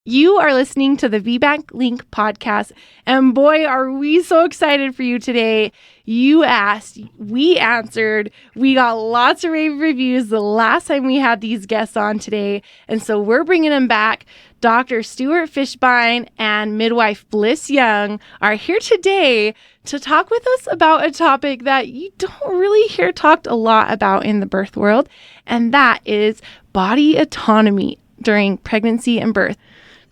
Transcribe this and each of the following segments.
You are listening to the VBAC Link podcast, and boy, are we so excited for you today. You asked, we answered, we got lots of rave reviews the last time we had these guests on today, and so we're bringing them back. Dr. Stuart Fishbein and Midwife Blyss Young are here today to talk with us about a topic that you don't really hear talked a lot about in the birth world, and that is body autonomy during pregnancy and birth.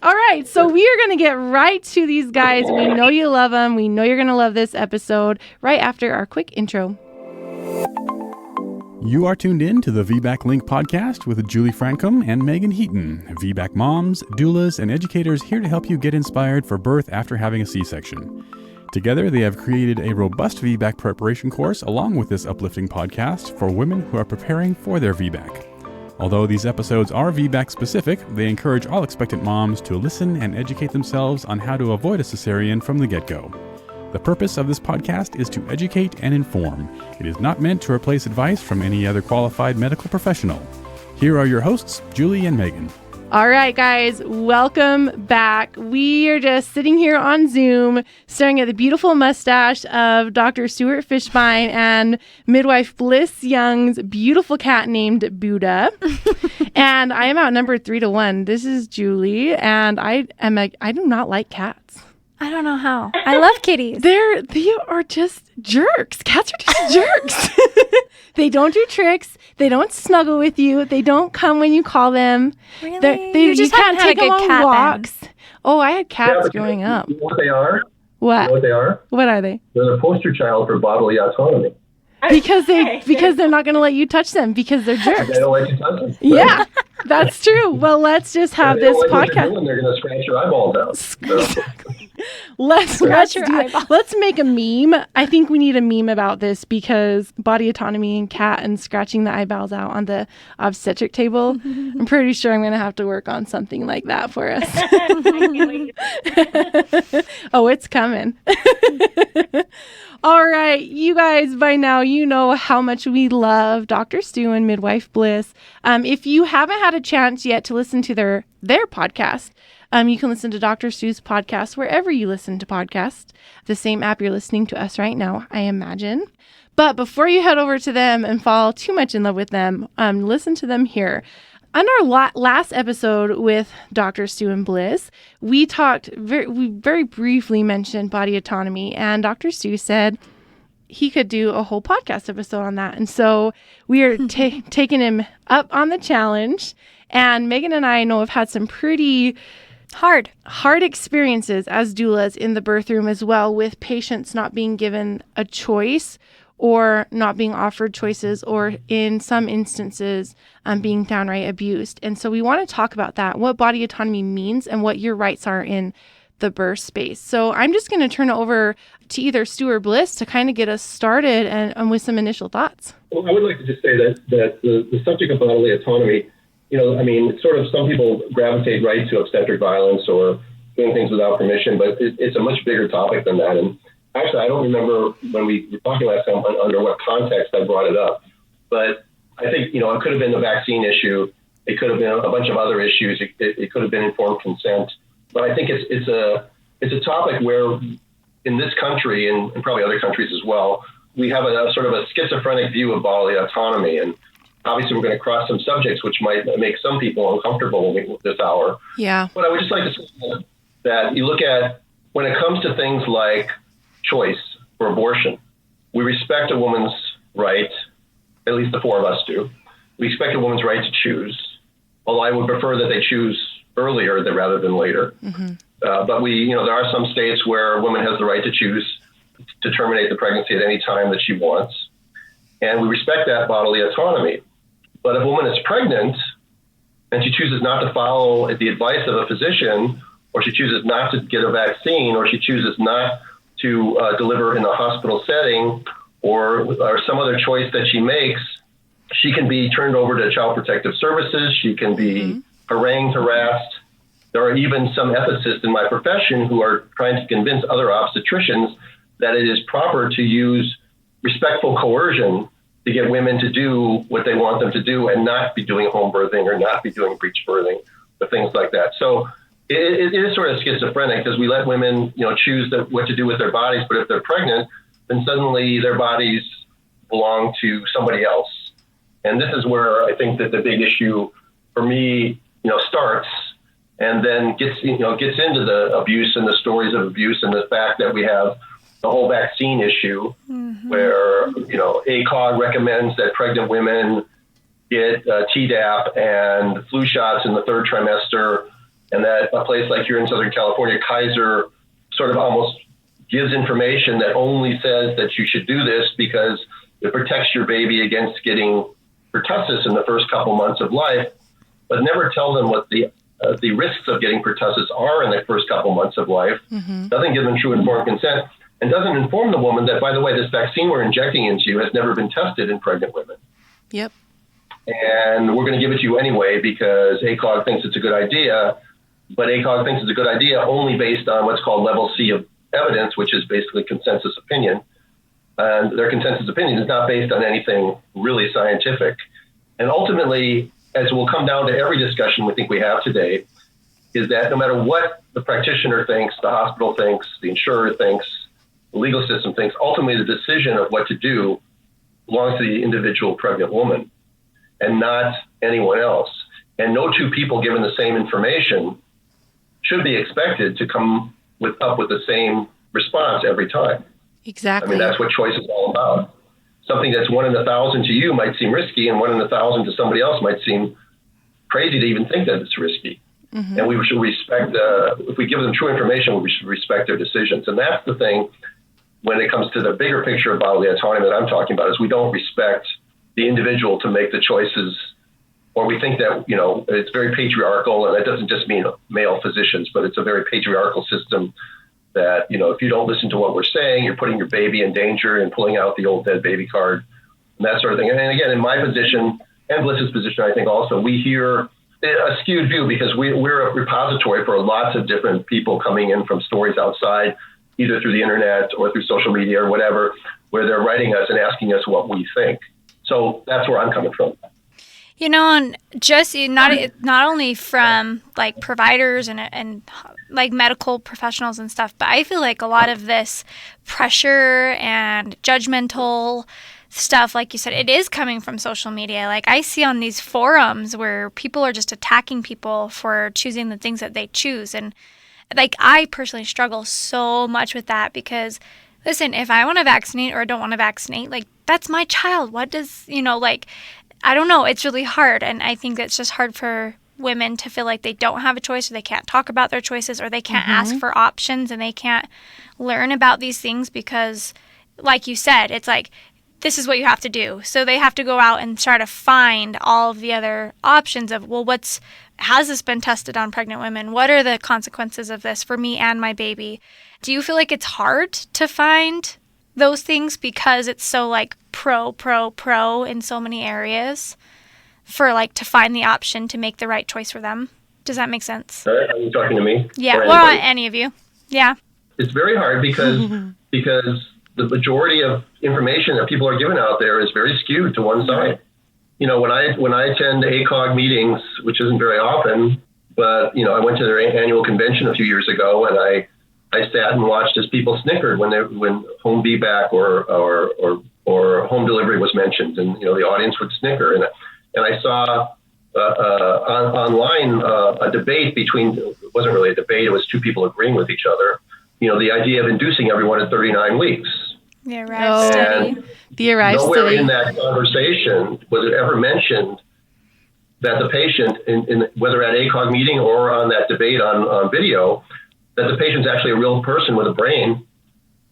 All right, so we are going to get right to these guys. We know you love them. We know you're going to love this episode right after our quick intro. You are tuned in to the VBAC Link podcast with Julie Francom and Megan Heaton, VBAC moms, doulas, and educators here to help you get inspired for birth after having a C-section. Together, they have created a robust VBAC preparation course along with this uplifting podcast for women who are preparing for their VBAC. Although these episodes are VBAC specific, they encourage all expectant moms to listen and educate themselves on how to avoid a cesarean from the get-go. The purpose of this podcast is to educate and inform. It is not meant to replace advice from any other qualified medical professional. Here are your hosts, Julie and Megan. All right, guys, welcome back. We are just sitting here on Zoom, staring at the beautiful mustache of Dr. Stuart Fishbein and Midwife Blyss Young's beautiful cat named Buddha. And I am outnumbered 3-1. This is Julie, and I do not like cats. I don't know how. I love kitties. They are just jerks. Cats are just jerks. They don't do tricks. They don't snuggle with you. They don't come when you call them. Really? You can't take them on walks. Then. Oh, I had cats growing up. You know what they are? What? You know what they are? What are they? They're the poster child for bodily autonomy. Because they're not going to let you touch them because they're jerks. They don't let you touch them. Yeah, that's true. Well, let's just have this podcast. They're going to scratch your eyeballs out. So. Let's make a meme. I think we need a meme about this because body autonomy and cat and scratching the eyeballs out on the obstetric table. I'm pretty sure I'm going to have to work on something like that for us. Oh, it's coming. All right, you guys, by now you know how much we love Dr. Stu and Midwife Blyss. If you haven't had a chance yet to listen to their podcast, you can listen to Dr. Stu's podcast wherever you listen to podcasts. The same app you're listening to us right now, I imagine. But before you head over to them and fall too much in love with them, listen to them here. On our last episode with Dr. Stu and Blyss, we very briefly mentioned body autonomy, and Dr. Stu said he could do a whole podcast episode on that. And so we are taking him up on the challenge. And Megan and I know have had some pretty hard experiences as doulas in the birth room as well, with patients not being given a choice or not being offered choices, or in some instances being downright abused. And so we want to talk about that, what body autonomy means and what your rights are in the birth space. So I'm just going to turn it over to either Stu or Blyss to kind of get us started and with some initial thoughts. Well, I would like to just say that the subject of bodily autonomy, it's sort of, some people gravitate right to obstetric violence or doing things without permission, but it's a much bigger topic than that. And actually, I don't remember when we were talking last time under what context I brought it up, but I think, it could have been the vaccine issue. It could have been a bunch of other issues. It could have been informed consent. But I think it's a topic where in this country and probably other countries as well, we have a sort of a schizophrenic view of bodily autonomy. And obviously we're going to cross some subjects which might make some people uncomfortable this hour. Yeah. But I would just like to say that you look at, when it comes to things like choice or abortion, we respect a woman's right, at least the four of us do. We respect a woman's right to choose, although I would prefer that they choose earlier rather than later. Mm-hmm. But there are some states where a woman has the right to choose to terminate the pregnancy at any time that she wants. And we respect that bodily autonomy. But if a woman is pregnant and she chooses not to follow the advice of a physician, or she chooses not to get a vaccine, or she chooses not to deliver in a hospital setting, or some other choice that she makes, she can be turned over to Child Protective Services. She can be harangued, harassed. There are even some ethicists in my profession who are trying to convince other obstetricians that it is proper to use respectful coercion to get women to do what they want them to do and not be doing home birthing or not be doing breech birthing or things like that. So it is sort of schizophrenic because we let women, choose what to do with their bodies. But if they're pregnant, then suddenly their bodies belong to somebody else. And this is where I think that the big issue for me, starts, and then gets into the abuse and the stories of abuse and the fact that we have the whole vaccine issue, where ACOG recommends that pregnant women get Tdap and flu shots in the third trimester, and that a place like here in Southern California, Kaiser, sort of almost gives information that only says that you should do this because it protects your baby against getting pertussis in the first couple months of life, but never tell them what the risks of getting pertussis are in the first couple months of life. Doesn't give them true informed consent, and doesn't inform the woman that, by the way, this vaccine we're injecting into you has never been tested in pregnant women. Yep. And we're going to give it to you anyway because ACOG thinks it's a good idea, but ACOG thinks it's a good idea only based on what's called level C of evidence, which is basically consensus opinion. And their consensus opinion is not based on anything really scientific. And ultimately, as will come down to every discussion we think we have today, is that no matter what the practitioner thinks, the hospital thinks, the insurer thinks, the legal system thinks, ultimately the decision of what to do belongs to the individual pregnant woman and not anyone else. And no two people given the same information should be expected to come up with the same response every time. Exactly. I mean, that's what choice is all about. Something that's 1 in 1,000 to you might seem risky, and 1 in 1,000 to somebody else might seem crazy to even think that it's risky. And we should respect, if we give them true information, we should respect their decisions. And that's the thing when it comes to the bigger picture of bodily autonomy that I'm talking about, is we don't respect the individual to make the choices, or we think that, it's very patriarchal, and that doesn't just mean male physicians, but it's a very patriarchal system that, if you don't listen to what we're saying, you're putting your baby in danger and pulling out the old dead baby card and that sort of thing. And again, in my position and Blyss's position, I think also we hear a skewed view because we're a repository for lots of different people coming in from stories outside, either through the internet or through social media or whatever, where they're writing us and asking us what we think. So that's where I'm coming from. And just not only from like providers and like medical professionals and stuff, but I feel like a lot of this pressure and judgmental stuff, like you said, it is coming from social media. Like I see on these forums where people are just attacking people for choosing the things that they choose. And like I personally struggle so much with that because, listen, if I want to vaccinate or don't want to vaccinate, like that's my child. What does, I don't know. It's really hard. And I think it's just hard for women to feel like they don't have a choice, or they can't talk about their choices, or they can't ask for options, and they can't learn about these things because, like you said, it's like, this is what you have to do. So they have to go out and try to find all of the other options of, well, has this been tested on pregnant women? What are the consequences of this for me and my baby? Do you feel like it's hard to find those things because it's so like pro in so many areas for like to find the option to make the right choice for them? Does that make sense? Are you talking to me? Yeah, well, any of you. Yeah. It's very hard because the majority of information that people are giving out there is very skewed to one side. When I attend ACOG meetings, which isn't very often, but I went to their annual convention a few years ago, and I sat and watched as people snickered when home VBAC or home delivery was mentioned, and the audience would snicker. And I saw online a debate between, it wasn't really a debate, it was two people agreeing with each other. The idea of inducing everyone at 39 weeks. The Arrive study. The Arrive nowhere study. in that conversation was it ever mentioned that the patient, in whether at ACOG meeting or on that debate on video, that the patient's actually a real person with a brain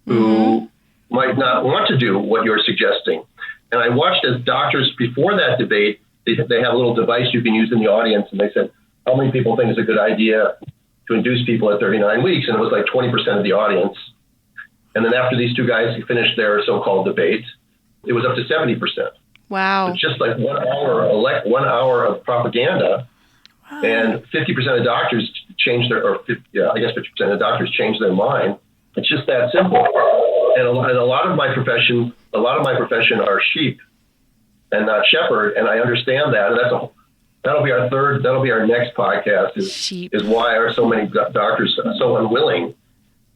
who might not want to do what you're suggesting. And I watched as doctors before that debate, they have a little device you can use in the audience, and they said, how many people think it's a good idea to induce people at 39 weeks? And it was like 20% of the audience. And then after these two guys finished their so-called debate, it was up to 70%. Wow. It's just like 1 hour of propaganda. Wow. And 50% of doctors changed I guess 50% of doctors changed their mind. It's just that simple. And a lot of my profession are sheep and not shepherd. And I understand that. And That'll be our next podcast is why are so many doctors so unwilling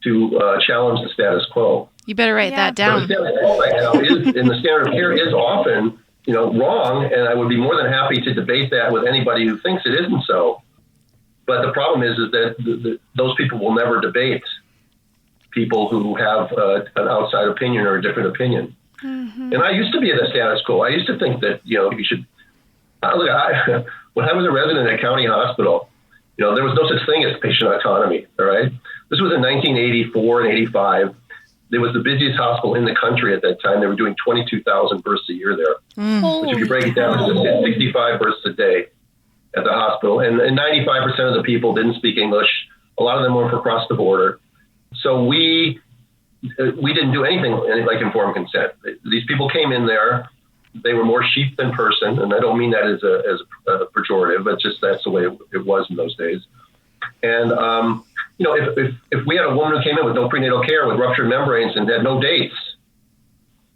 to challenge the status quo. You better write that down. The status quo right now and the standard of care is often, wrong, and I would be more than happy to debate that with anybody who thinks it isn't so. But the problem is that those people will never debate people who have an outside opinion or a different opinion. Mm-hmm. And I used to be in the status quo. I used to think that, you should, when I was a resident at a county hospital, there was no such thing as patient autonomy, all right? This was in 1984 and 85. It was the busiest hospital in the country at that time. They were doing 22,000 births a year there. Which if you break it down, it's 65 births a day at the hospital. And 95% of the people didn't speak English. A lot of them were from across the border. So we didn't do anything like informed consent. These people came in there. They were more sheep than person. And I don't mean that as a pejorative, but just that's the way it was in those days. And, if we had a woman who came in with no prenatal care, with ruptured membranes and had no dates,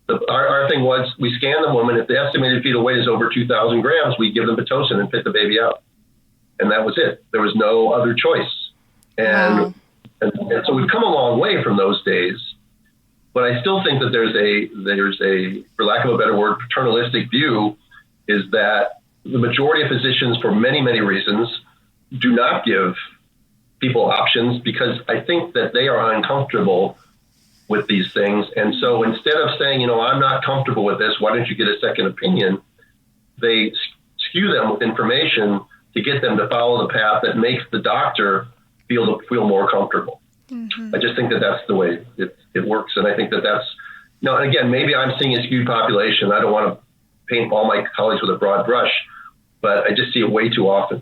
our thing was we scan the woman. If the estimated fetal weight is over 2,000 grams, we give them Pitocin and pit the baby out. And that was it. There was no other choice. And so we've come a long way from those days. But I still think that there's a, for lack of a better word, paternalistic view is that the majority of physicians, for many, many reasons, do not give people options because I think that they are uncomfortable with these things. And so instead of saying, I'm not comfortable with this, why don't you get a second opinion? They skew them with information to get them to follow the path that makes the doctor feel more comfortable. Mm-hmm. I just think that that's the way it works. And I think that that's, and again, maybe I'm seeing a skewed population. I don't want to paint all my colleagues with a broad brush, but I just see it way too often.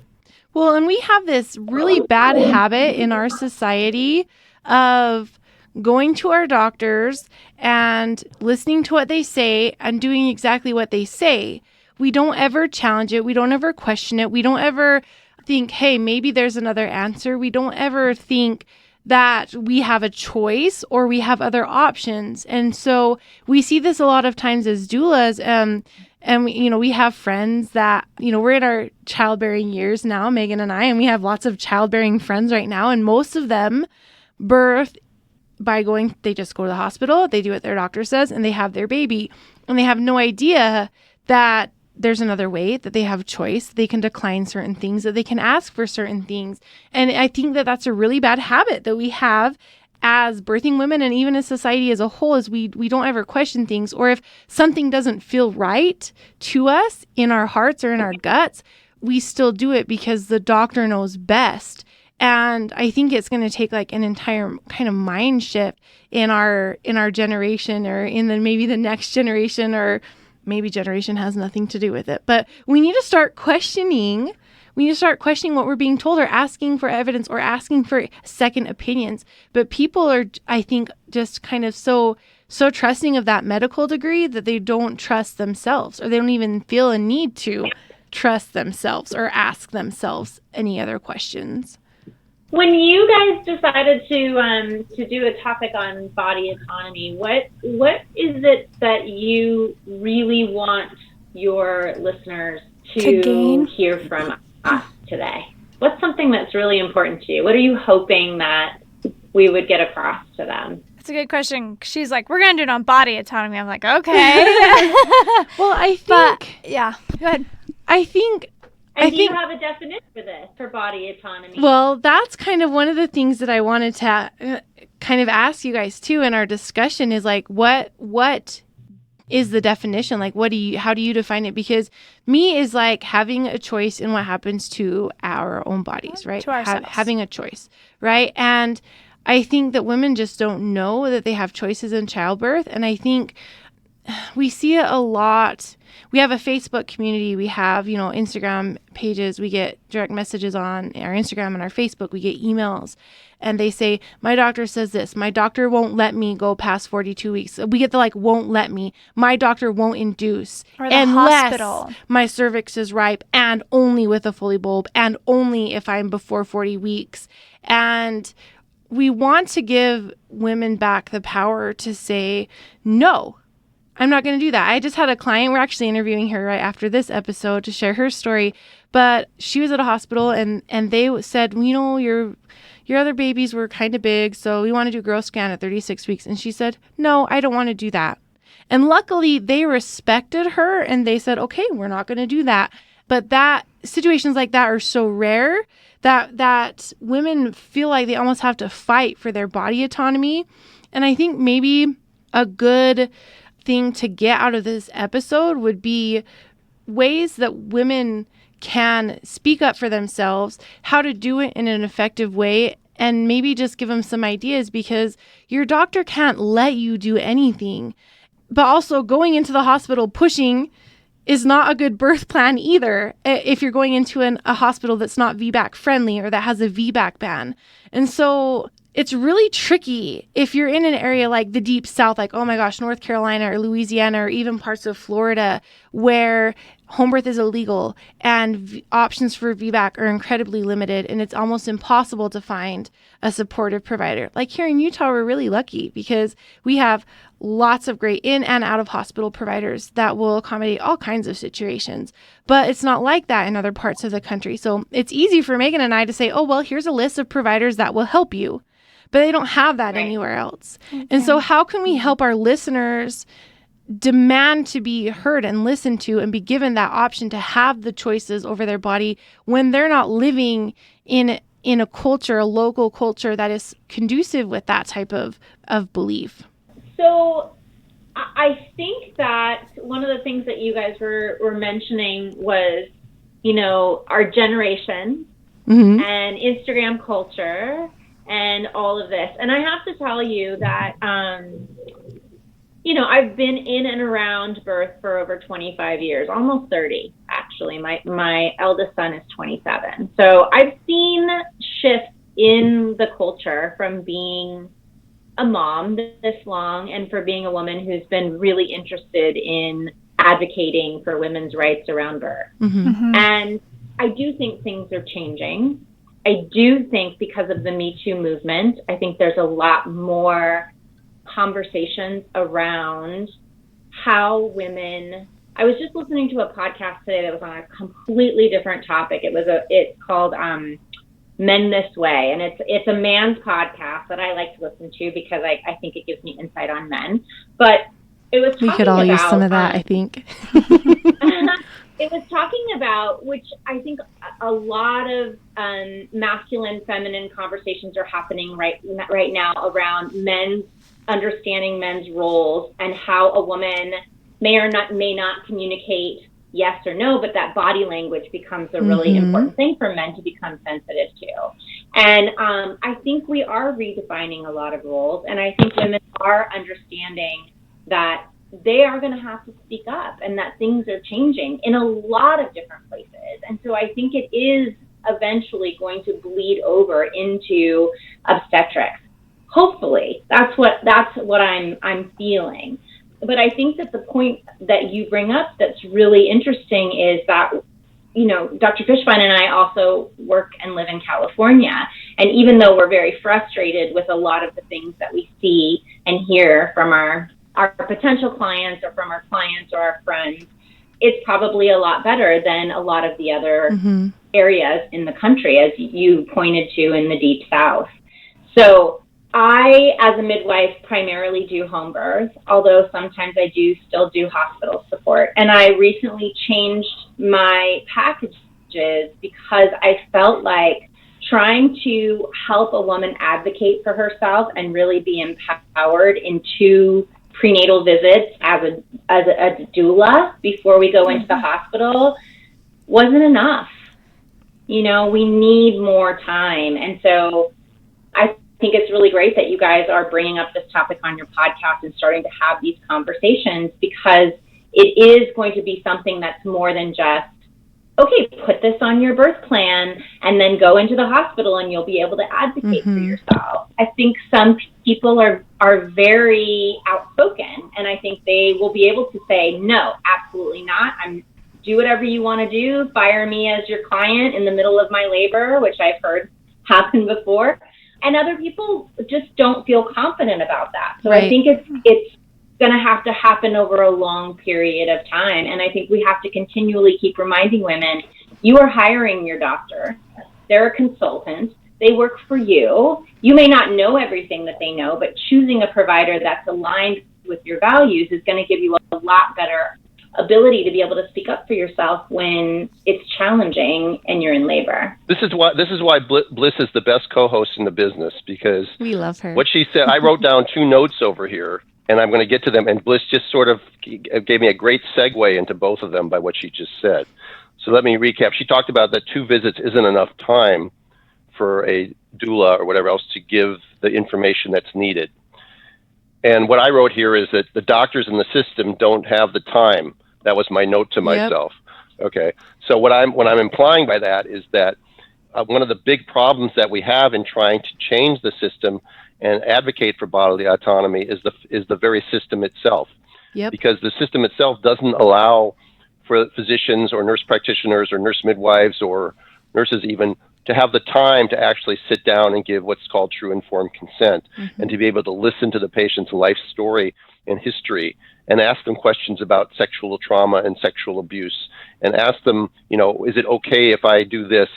Well, and we have this really bad habit in our society of going to our doctors and listening to what they say and doing exactly what they say. We don't ever challenge it. We don't ever question it. We don't ever think, hey, maybe there's another answer. We don't ever think that we have a choice or we have other options. And so we see this a lot of times as doulas. And we have friends that, we're in our childbearing years now, Megan and I, and we have lots of childbearing friends right now. And most of them birth by they just go to the hospital, they do what their doctor says, and they have their baby. And they have no idea that there's another way, that they have choice, they can decline certain things, that they can ask for certain things. And I think that that's a really bad habit that we have as birthing women and even as society as a whole, is we don't ever question things. Or if something doesn't feel right to us in our hearts or in our guts, we still do it because the doctor knows best. And I think it's going to take like an entire kind of mind shift in our generation, or in maybe the next generation, or maybe generation has nothing to do with it. But we need to start questioning. We need to start questioning what we're being told, or asking for evidence, or asking for second opinions. But people are, I think, just kind of so trusting of that medical degree that they don't trust themselves, or they don't even feel a need to trust themselves or ask themselves any other questions. When you guys decided to do a topic on body autonomy, what is it that you really want your listeners to hear from us today? What's something that's really important to you? What are you hoping that we would get across to them? That's a good question. She's like, we're going to do it on body autonomy. I'm like, okay. Well, I think... yeah, go ahead. I think you have a definition for this, for body autonomy? Well, that's kind of one of the things that I wanted to kind of ask you guys too in our discussion is like, what is the definition? Like, how do you define it? Because me is like having a choice in what happens to our own bodies, right? To ourselves. Having a choice, right? And I think that women just don't know that they have choices in childbirth. And I think we see it a lot. We have a Facebook community. We have, Instagram pages. We get direct messages on our Instagram and our Facebook. We get emails and they say, my doctor says this. My doctor won't let me go past 42 weeks. We get the won't let me. My doctor won't induce. Or the unless hospital. My cervix is ripe, and only with a Foley bulb, and only if I'm before 40 weeks. And we want to give women back the power to say, no, I'm not going to do that. I just had a client, we're actually interviewing her right after this episode to share her story, but she was at a hospital and they said, well, you know, your other babies were kind of big, so we want to do a growth scan at 36 weeks. And she said, no, I don't want to do that. And luckily they respected her and they said, okay, we're not going to do that. But that situations like that are so rare that women feel like they almost have to fight for their body autonomy. And I think maybe a good thing to get out of this episode would be ways that women can speak up for themselves, how to do it in an effective way, and maybe just give them some ideas, because your doctor can't let you do anything. But also going into the hospital pushing is not a good birth plan either if you're going into a hospital that's not VBAC friendly or that has a VBAC ban. And so it's really tricky if you're in an area like the Deep South, like, oh my gosh, North Carolina or Louisiana or even parts of Florida where home birth is illegal and options for VBAC are incredibly limited, and it's almost impossible to find a supportive provider. Like here in Utah, we're really lucky because we have lots of great in and out of hospital providers that will accommodate all kinds of situations. But it's not like that in other parts of the country. So it's easy for Megan and I to say, oh, well, here's a list of providers that will help you. But they don't have that anywhere else. Okay. And so how can we help our listeners demand to be heard and listened to and be given that option to have the choices over their body when they're not living in a culture, a local culture that is conducive with that type of belief? So I think that one of the things that you guys were mentioning was, you know, our generation and Instagram culture and all of this. And I have to tell you that, you know, I've been in and around birth for over 25 years, almost 30, actually. My eldest son is 27. So I've seen shifts in the culture from being a mom this long and for being a woman who's been really interested in advocating for women's rights around birth. And I do think things are changing. I do think because of the Me Too movement, I think there's a lot more conversations around how women. I was just listening to a podcast today that was on a completely different topic. It's called Men This Way, and it's a man's podcast that I like to listen to because I think it gives me insight on men. But it was talking we could all about, use some of that, I think. It was talking about, which I think a lot of masculine, feminine conversations are happening right now around understanding men's roles and how a woman may not communicate yes or no, but that body language becomes a really important thing for men to become sensitive to. And I think we are redefining a lot of roles, and I think women are understanding that they are going to have to speak up and that things are changing in a lot of different places. And so I think it is eventually going to bleed over into obstetrics. Hopefully, that's what I'm feeling. But I think that the point that you bring up that's really interesting is that, you know, Dr. Fishbein and I also work and live in California. And even though we're very frustrated with a lot of the things that we see and hear from our potential clients or from our clients or our friends, it's probably a lot better than a lot of the other areas in the country, as you pointed to in the Deep South. So I, as a midwife, primarily do home birth, although sometimes I do still do hospital support. And I recently changed my packages because I felt like trying to help a woman advocate for herself and really be empowered in 2 prenatal visits as a doula before we go into the hospital wasn't enough. You know, we need more time. And so I think it's really great that you guys are bringing up this topic on your podcast and starting to have these conversations, because it is going to be something that's more than just, okay, put this on your birth plan and then go into the hospital and you'll be able to advocate for yourself. I think some people are very outspoken, and I think they will be able to say, no, absolutely not. Do whatever you want to do. Fire me as your client in the middle of my labor, which I've heard happen before. And other people just don't feel confident about that. So I think going to have to happen over a long period of time. And I think we have to continually keep reminding women, you are hiring your doctor. They're a consultant. They work for you. You may not know everything that they know, but choosing a provider that's aligned with your values is going to give you a lot better ability to be able to speak up for yourself when it's challenging and you're in labor. This is why Blyss is the best co-host in the business, because We love her. what she said, I wrote down 2 notes over here, and I'm going to get to them. And Blyss just sort of gave me a great segue into both of them by what she just said. So let me recap. She talked about that 2 visits isn't enough time for a doula or whatever else to give the information that's needed. And what I wrote here is that the doctors in the system don't have the time. That was my note to myself. Okay. So what I'm implying by that is that one of the big problems that we have in trying to change the system and advocate for bodily autonomy is the very system itself. Yep. Because the system itself doesn't allow for physicians or nurse practitioners or nurse midwives or nurses even to have the time to actually sit down and give what's called true informed consent, and to be able to listen to the patient's life story and history and ask them questions about sexual trauma and sexual abuse, and ask them, is it okay if I do this?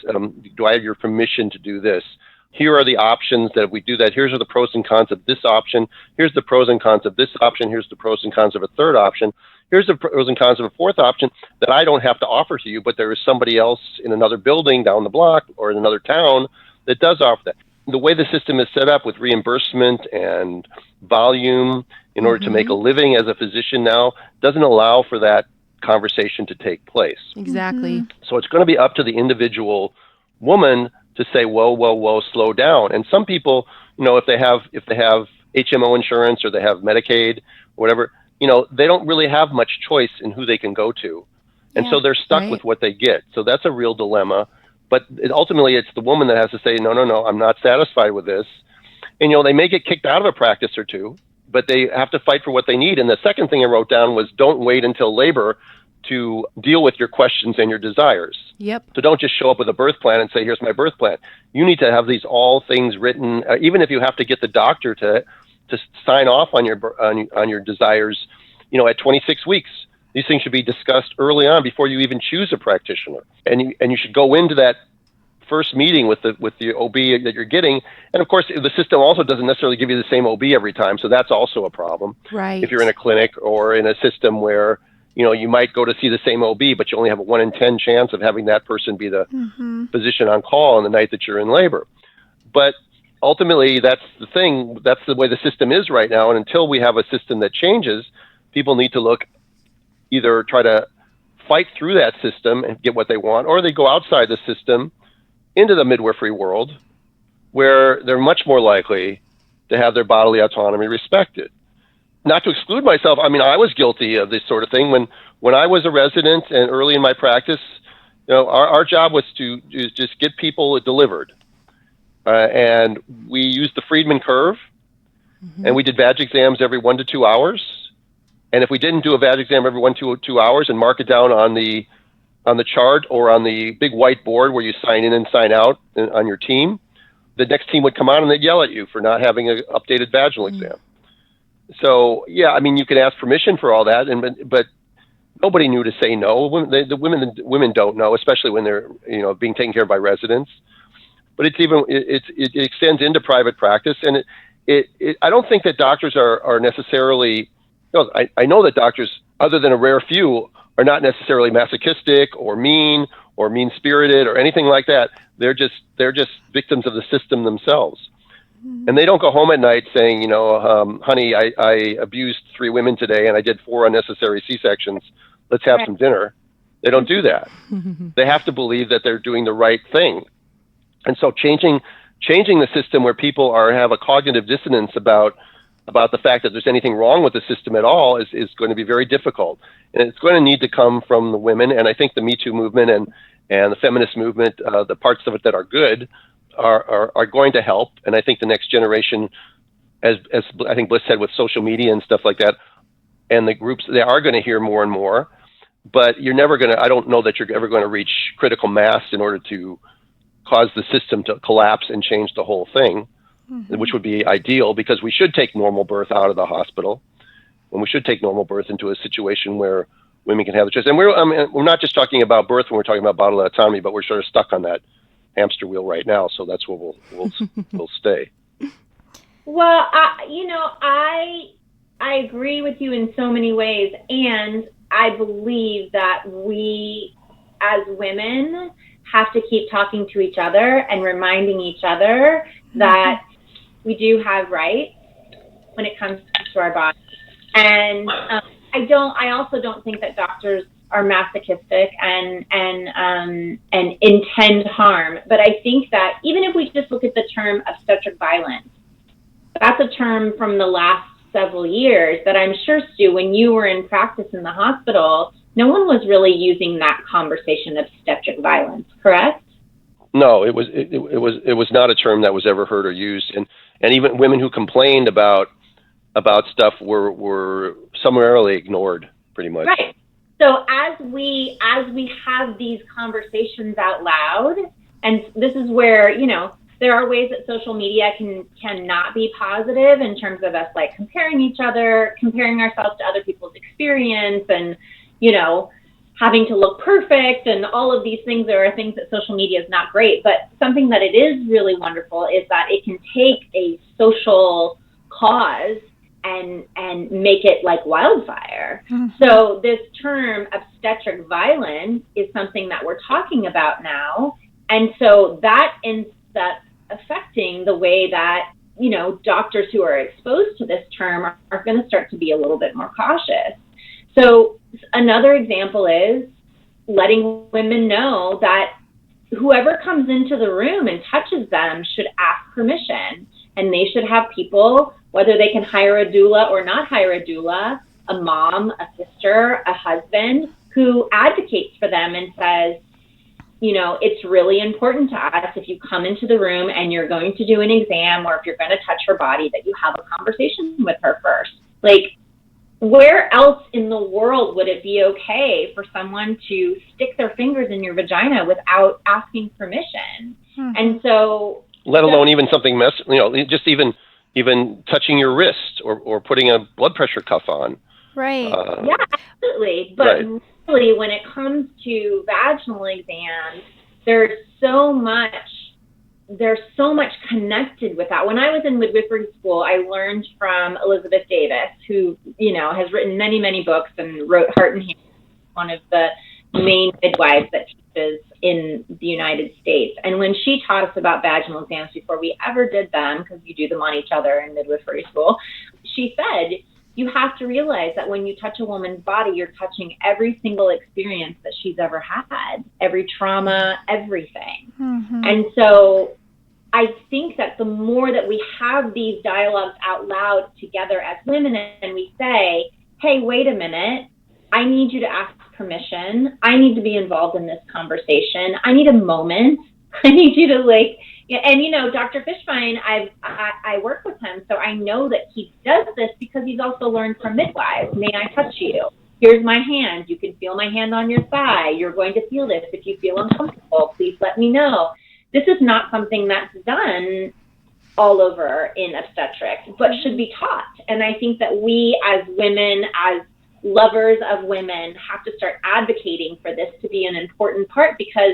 Do I have your permission to do this? Here are the options that if we do that. Here's are the pros and cons of this option. Here's the pros and cons of this option. Here's the pros and cons of a third option. Here's the pros and cons of a fourth option that I don't have to offer to you, but there is somebody else in another building down the block or in another town that does offer that. The way the system is set up with reimbursement and volume in order to make a living as a physician now doesn't allow for that conversation to take place. Exactly. So it's going to be up to the individual woman to say, whoa, slow down. And some people, if they have HMO insurance or they have Medicaid or whatever, they don't really have much choice in who they can go to. And so they're stuck with what they get. So that's a real dilemma. But ultimately, it's the woman that has to say, no, I'm not satisfied with this. And, they may get kicked out of a practice or two, but they have to fight for what they need. And the second thing I wrote down was don't wait until labor to deal with your questions and your desires. Yep. So don't just show up with a birth plan and say, here's my birth plan. You need to have these all things written, even if you have to get the doctor to sign off on your desires, at 26 weeks. These things should be discussed early on before you even choose a practitioner. And you should go into that first meeting with the OB that you're getting. And of course, the system also doesn't necessarily give you the same OB every time. So that's also a problem. Right. If you're in a clinic or in a system where, you might go to see the same OB, but you only have a 1 in 10 chance of having that person be the physician on call on the night that you're in labor. But ultimately, that's the thing. That's the way the system is right now. And until we have a system that changes, people need to either try to fight through that system and get what they want, or they go outside the system into the midwifery world where they're much more likely to have their bodily autonomy respected. Not to exclude myself, I was guilty of this sort of thing. When I was a resident and early in my practice, our job was to just get people delivered. And we used the Friedman curve, and we did vag exams every 1 to 2 hours. And if we didn't do a vag exam every 1 to 2 hours and mark it down on the chart or on the big whiteboard where you sign in and sign out on your team, the next team would come on and they'd yell at you for not having an updated vaginal exam. So, you can ask permission for all that, but nobody knew to say no. The women don't know, especially when they're being taken care of by residents. But it extends into private practice, and I don't think that doctors are necessarily. I know that doctors, other than a rare few, are not necessarily masochistic or mean-spirited or anything like that. They're just victims of the system themselves. And they don't go home at night saying, honey, I abused 3 women today and I did 4 unnecessary C-sections. Let's have some dinner. They don't do that. They have to believe that they're doing the right thing. And so changing the system where people have a cognitive dissonance about the fact that there's anything wrong with the system at all is going to be very difficult. And it's going to need to come from the women. And I think the Me Too movement and the feminist movement, the parts of it that are good, are going to help. And I think the next generation, as I think Blyss said, with social media and stuff like that, and the groups, they are going to hear more and more. But I don't know that you're ever going to reach critical mass in order to cause the system to collapse and change the whole thing, which would be ideal, because we should take normal birth out of the hospital. when we should take normal birth into a situation where women can have the choice. And we're not just talking about birth when we're talking about bodily autonomy, but we're sort of stuck on that hamster wheel right now. So that's where we'll stay. Well, I agree with you in so many ways, and I believe that we as women have to keep talking to each other and reminding each other that we do have rights when it comes to our bodies. And I also don't think that doctors are masochistic and intend harm. But I think that even if we just look at the term obstetric violence, that's a term from the last several years that I'm sure, Stu, when you were in practice in the hospital, no one was really using that conversation of obstetric violence, correct? No, it was not a term that was ever heard or used, and even women who complained about stuff were summarily ignored, pretty much. Right. So as we have these conversations out loud, and this is where, there are ways that social media can not be positive in terms of us like comparing ourselves to other people's experience and, having to look perfect and all of these things. There are things that social media is not great, but something that it is really wonderful is that it can take a social cause and make it like wildfire. Mm-hmm. So this term obstetric violence is something that we're talking about now. And so that ends up affecting the way that, doctors who are exposed to this term are going to start to be a little bit more cautious. So another example is letting women know that whoever comes into the room and touches them should ask permission, and they should have people, whether they can hire a doula or not hire a doula, a mom, a sister, a husband, who advocates for them and says, it's really important to us if you come into the room and you're going to do an exam or if you're going to touch her body that you have a conversation with her first. Like, where else in the world would it be okay for someone to stick their fingers in your vagina without asking permission? Mm-hmm. And so, let alone even something just even touching your wrist or putting a blood pressure cuff on. Right. Yeah, absolutely. But really, when it comes to vaginal exams, there's so much connected with that. When I was in midwifery school, I learned from Elizabeth Davis, who, has written many, many books and wrote Heart and Hand, one of the main midwives that teaches in the United States. And when she taught us about vaginal exams before we ever did them, because you do them on each other in midwifery school, she said, you have to realize that when you touch a woman's body, you're touching every single experience that she's ever had, every trauma, everything. Mm-hmm. And so I think that the more that we have these dialogues out loud together as women and we say, hey, wait a minute, I need you to ask permission. I need to be involved in this conversation. I need a moment. I need you to and Dr. Fishbein, I work with him, so I know that he does this because he's also learned from midwives. May I touch you? Here's my hand. You can feel my hand on your thigh. You're going to feel this. If you feel uncomfortable, please let me know. This is not something that's done all over in obstetrics, but should be taught. And I think that we as women, as lovers of women, have to start advocating for this to be an important part, because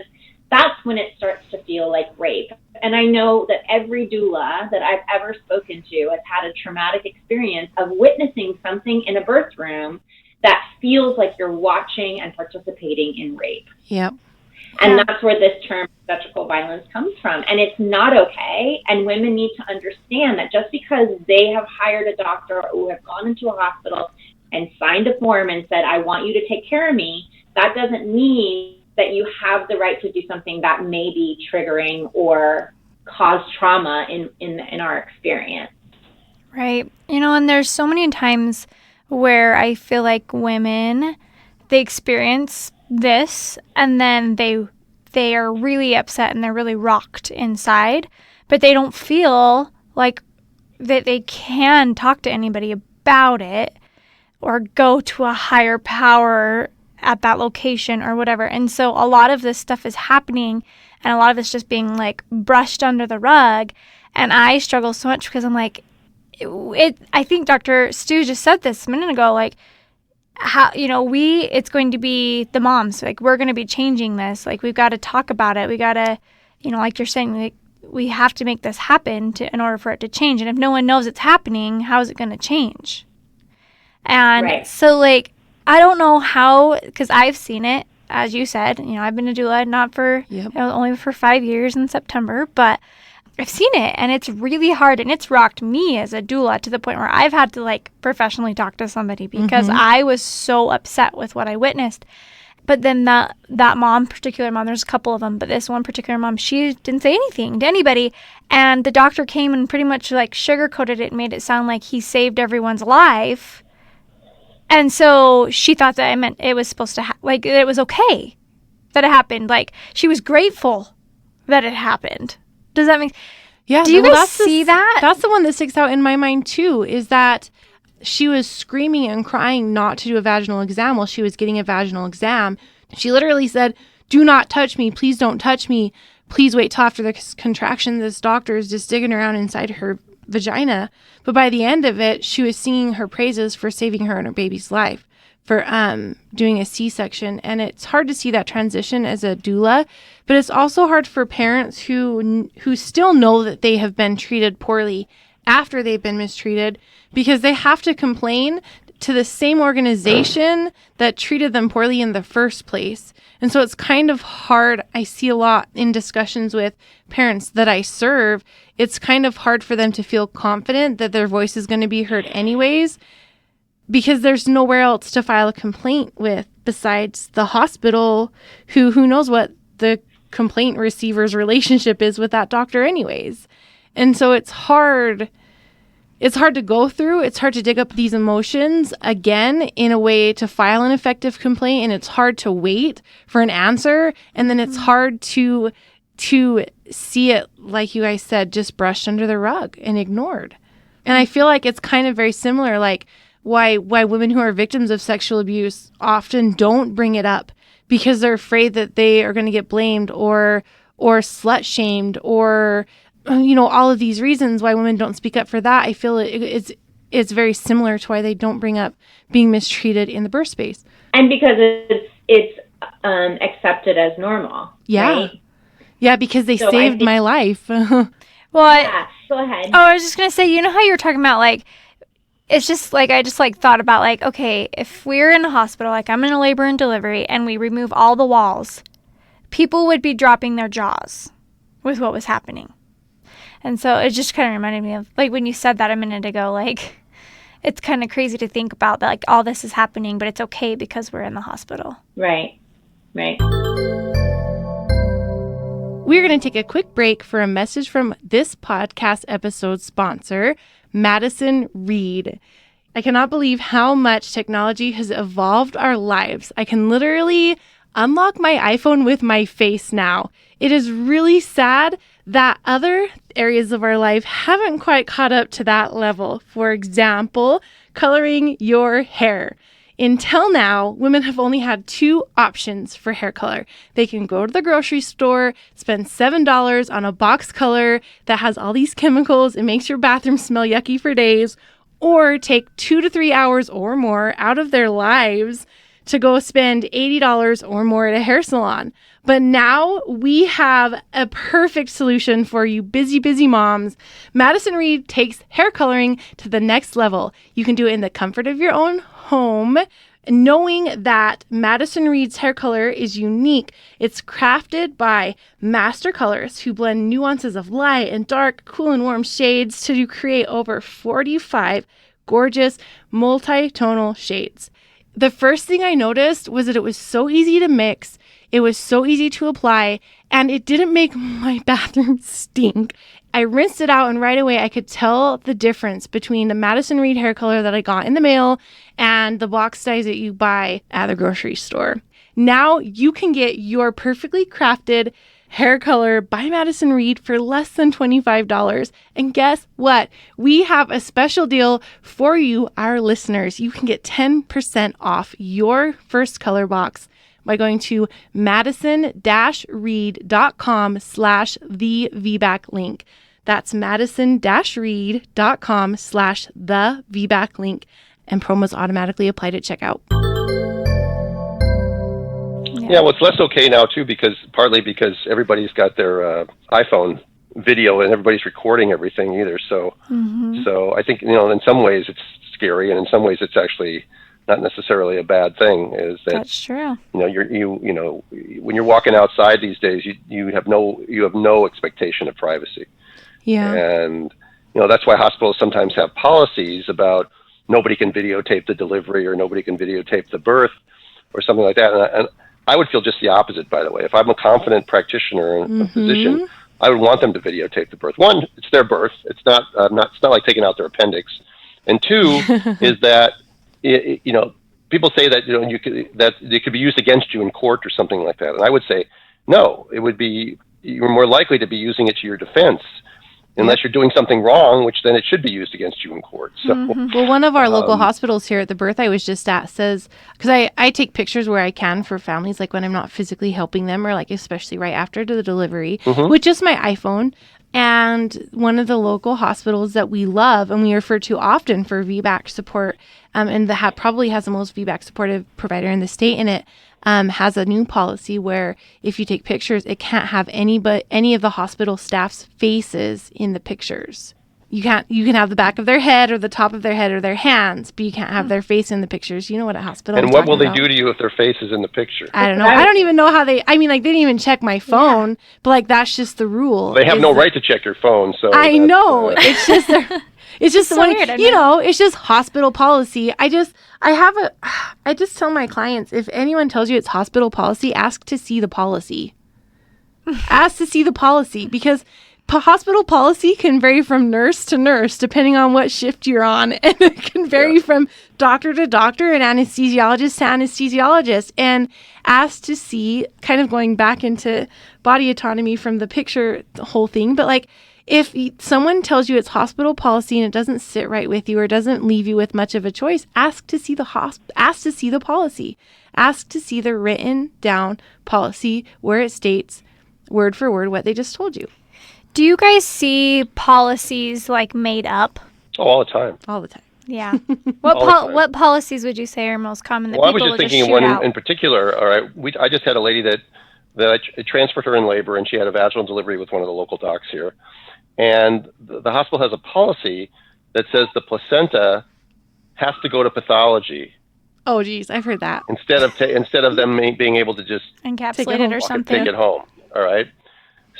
that's when it starts to feel like rape. And I know that every doula that I've ever spoken to has had a traumatic experience of witnessing something in a birth room that feels like you're watching and participating in rape. Yep. And that's where this term obstetrical violence comes from. And it's not okay. And women need to understand that just because they have hired a doctor or have gone into a hospital and signed a form and said, I want you to take care of me, that doesn't mean that you have the right to do something that may be triggering or cause trauma in our experience. Right. And there's so many times where I feel like women, they experience this and then they are really upset and they're really rocked inside, but they don't feel like that they can talk to anybody about it or go to a higher power at that location or whatever. And so a lot of this stuff is happening and a lot of it's just being like brushed under the rug. And I struggle so much because I'm like, I think Dr. Stu just said this a minute ago, like, how, it's going to be the moms, like, we're going to be changing this. Like, we've got to talk about it. We got to, like you're saying, like, we have to make this happen in order for it to change. And if no one knows it's happening, how is it going to change? And so, like, I don't know how, because I've seen it, as you said, I've been a doula, not for, only for 5 years in September, but I've seen it, and it's really hard, and it's rocked me as a doula to the point where I've had to, like, professionally talk to somebody because I was so upset with what I witnessed. But then that particular mom, there's a couple of them, but this one particular mom, she didn't say anything to anybody. And the doctor came and pretty much, like, sugarcoated it and made it sound like he saved everyone's life. And so she thought that I meant it was supposed to, like, it was okay that it happened. Like, she was grateful that it happened. Does that make? Yeah. Do you guys see that? That's the one that sticks out in my mind too. Is that she was screaming and crying not to do a vaginal exam while she was getting a vaginal exam. She literally said, "Do not touch me. Please don't touch me. Please wait till after the contraction." This doctor is just digging around inside her vagina. But by the end of it, she was singing her praises for saving her and her baby's life, for doing a C-section. And it's hard to see that transition as a doula, but it's also hard for parents who still know that they have been treated poorly after they've been mistreated, because they have to complain to the same organization that treated them poorly in the first place. And so it's kind of hard. I see a lot in discussions with parents that I serve. It's kind of hard for them to feel confident that their voice is going to be heard anyways, because there's nowhere else to file a complaint with besides the hospital, who knows what the complaint receiver's relationship is with that doctor anyways. And so it's hard. It's hard to go through. It's hard to dig up these emotions again in a way to file an effective complaint. And it's hard to wait for an answer. And then it's hard to see it, like you guys said, just brushed under the rug and ignored. And I feel like it's kind of very similar, like why women who are victims of sexual abuse often don't bring it up, because they're afraid that they are going to get blamed or slut shamed, or all of these reasons why women don't speak up for that. I feel it's very similar to why they don't bring up being mistreated in the birth space. And because it's accepted as normal. Yeah. Right? Yeah, because they saved my life. Well, go ahead. Oh, I was just going to say, how you were talking about, like, it's just like, I just like thought about, like, okay, if we're in a hospital, like I'm in a labor and delivery, and we remove all the walls, people would be dropping their jaws with what was happening. And so it just kind of reminded me of, like, when you said that a minute ago, like, it's kind of crazy to think about that, like, all this is happening, but it's okay because we're in the hospital. Right. We're going to take a quick break for a message from this podcast episode sponsor, Madison Reed. I cannot believe how much technology has evolved our lives. I can literally unlock my iPhone with my face now. It is really sad that other areas of our life haven't quite caught up to that level. For example, coloring your hair. Until now, women have only had two options for hair color. They can go to the grocery store, spend $7 on a box color that has all these chemicals and makes your bathroom smell yucky for days, or take 2 to 3 hours or more out of their lives to go spend $80 or more at a hair salon. But now we have a perfect solution for you busy moms. Madison Reed takes hair coloring to the next level. You can do it in the comfort of your own home, knowing that Madison Reed's hair color is unique. It's crafted by master colorists who blend nuances of light and dark, cool and warm shades to create over 45 gorgeous multi-tonal shades. The first thing I noticed was that it was so easy to mix, it was so easy to apply, and it didn't make my bathroom stink. I rinsed it out, and right away I could tell the difference between the Madison Reed hair color that I got in the mail and the box dyes that you buy at the grocery store. Now you can get your perfectly crafted hair color by Madison Reed for less than $25. And guess what? We have a special deal for you, our listeners. You can get 10% off your first color box by going to madison-reed.com/thevbacklink. That's madison-reed.com/the-VBAC-link, and promos automatically applied at checkout. Yeah, well, it's less okay now too, partly because everybody's got their iPhone video and everybody's recording everything either. So, so I think, in some ways it's scary, and in some ways it's actually not necessarily a bad thing. That's true. When you're walking outside these days, you have no expectation of privacy. Yeah. And that's why hospitals sometimes have policies about nobody can videotape the delivery or nobody can videotape the birth or something like that. And I would feel just the opposite, by the way. If I'm a confident practitioner and a physician, I would want them to videotape the birth. One, it's their birth. It's not like taking out their appendix. And two is that people say that that it could be used against you in court or something like that. And I would say no. You're more likely to be using it to your defense. Unless you're doing something wrong, which then it should be used against you in court. So, well, one of our local hospitals here at the birth I was just at says, because I take pictures where I can for families, like when I'm not physically helping them, or like especially right after the delivery, with just my iPhone. And one of the local hospitals that we love and we refer to often for VBAC support, and that probably has the most VBAC supportive provider in the state in it, has a new policy where if you take pictures, it can't have any of the hospital staff's faces in the pictures. You can have the back of their head or the top of their head or their hands, but you can't have their face in the pictures. You know what a hospital And I'm what will they about. do to you if their face is in the picture? I don't know. I don't even know how they didn't even check my phone, but like that's just the rule. They have no right to check your phone, so I know. It's just it's just so one, weird, it's just hospital policy. I just tell my clients, if anyone tells you it's hospital policy, ask to see the policy. Ask to see the policy, because hospital policy can vary from nurse to nurse depending on what shift you're on, and it can vary from doctor to doctor and anesthesiologist to anesthesiologist. And ask to see, kind of going back into body autonomy from the picture, the whole thing, but like, if someone tells you it's hospital policy and it doesn't sit right with you or doesn't leave you with much of a choice, ask to see the policy. Ask to see the written down policy where it states word for word what they just told you. Do you guys see policies like made up? Oh, all the time. All the time. Yeah. What policies would you say are most common that Well, I people was just will thinking of shoot one out? in particular. All right, I just had a lady that I transferred her in labor, and she had a vaginal delivery with one of the local docs here. And the hospital has a policy that says the placenta has to go to pathology. Oh, geez, I've heard that. Instead of them being able to just Encapsulate it or something. take it home. All right.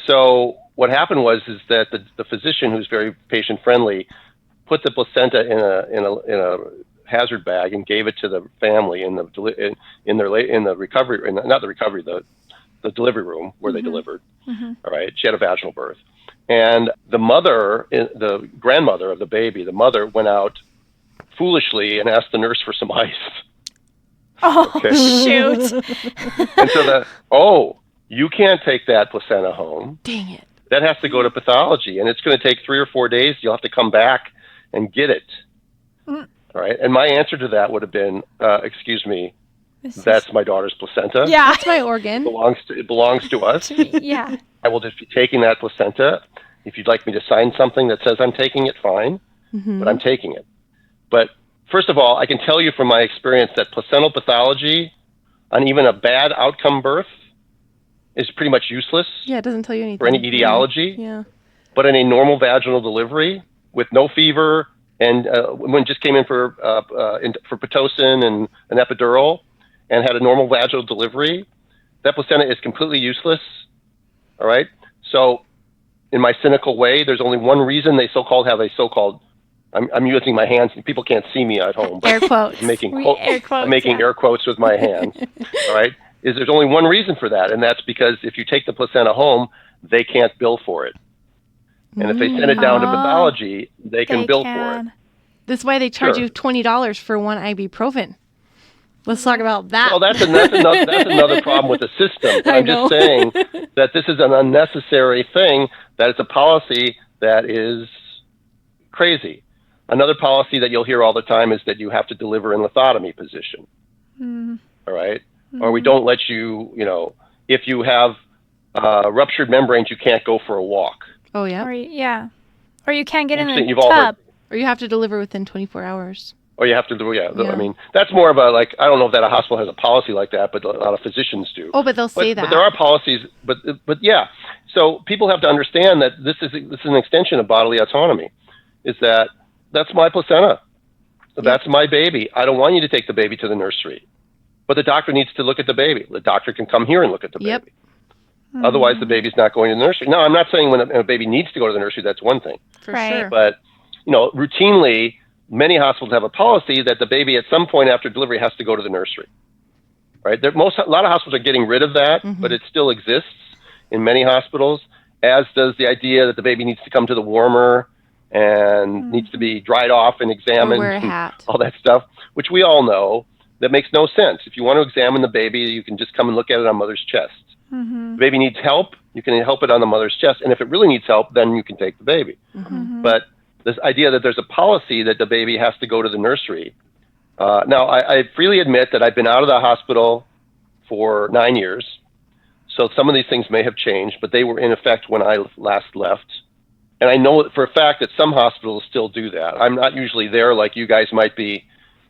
So what happened was that the physician, who's very patient friendly, put the placenta in a hazard bag and gave it to the family in the delivery room where they delivered. All right. She had a vaginal birth. And the mother, the grandmother of the baby, the mother went out foolishly and asked the nurse for some ice. Oh, shoot. And so you can't take that placenta home. Dang it. That has to go to pathology, and it's going to take 3 or 4 days. You'll have to come back and get it. All right. And my answer to that would have been, excuse me, that's my daughter's placenta. Yeah. That's my organ. It belongs to us. Yeah. I will just be taking that placenta. If you'd like me to sign something that says I'm taking it, fine, but I'm taking it. But first of all, I can tell you from my experience that placental pathology on even a bad outcome birth is pretty much useless. Yeah, it doesn't tell you anything. For any etiology. Yeah. But in a normal vaginal delivery with no fever, and when just came in for Pitocin and an epidural and had a normal vaginal delivery, that placenta is completely useless. All right. So in my cynical way, there's only one reason they have a so-called, I'm using my hands, people can't see me at home, but Air quotes. I'm making Yeah. air quotes with my hands. All right. There's only one reason for that. And that's because if you take the placenta home, they can't bill for it. And if they send it down to pathology, they can bill for it. That's why they charge you $20 for one ibuprofen. Let's talk about that. Well, that's another problem with the system. I'm just saying that this is an unnecessary thing, that it's a policy that is crazy. Another policy that you'll hear all the time is that you have to deliver in lithotomy position. All right? Or we don't let you, if you have ruptured membranes, you can't go for a walk. Oh, yeah. Or you can't get in the You've all tub. Or you have to deliver within 24 hours. Or you have to do, I mean, that's more of a, like, I don't know if that a hospital has a policy like that, but a lot of physicians do. Oh, but they'll say that. But there are policies, but yeah. So people have to understand that this is an extension of bodily autonomy, is that that's my placenta. That's my baby. I don't want you to take the baby to the nursery. But the doctor needs to look at the baby. The doctor can come here and look at the baby. Otherwise, the baby's not going to the nursery. Now, I'm not saying when a baby needs to go to the nursery, that's one thing. For sure. But, routinely, many hospitals have a policy that the baby at some point after delivery has to go to the nursery. Right? A lot of hospitals are getting rid of that, but it still exists in many hospitals, as does the idea that the baby needs to come to the warmer and needs to be dried off and examined. Or wear a hat. All that stuff, which we all know that makes no sense. If you want to examine the baby, you can just come and look at it on mother's chest. If the baby needs help, you can help it on the mother's chest. And if it really needs help, then you can take the baby. But this idea that there's a policy that the baby has to go to the nursery. Now, I freely admit that I've been out of the hospital for 9 years. So some of these things may have changed, but they were in effect when I last left. And I know for a fact that some hospitals still do that. I'm not usually there like you guys might be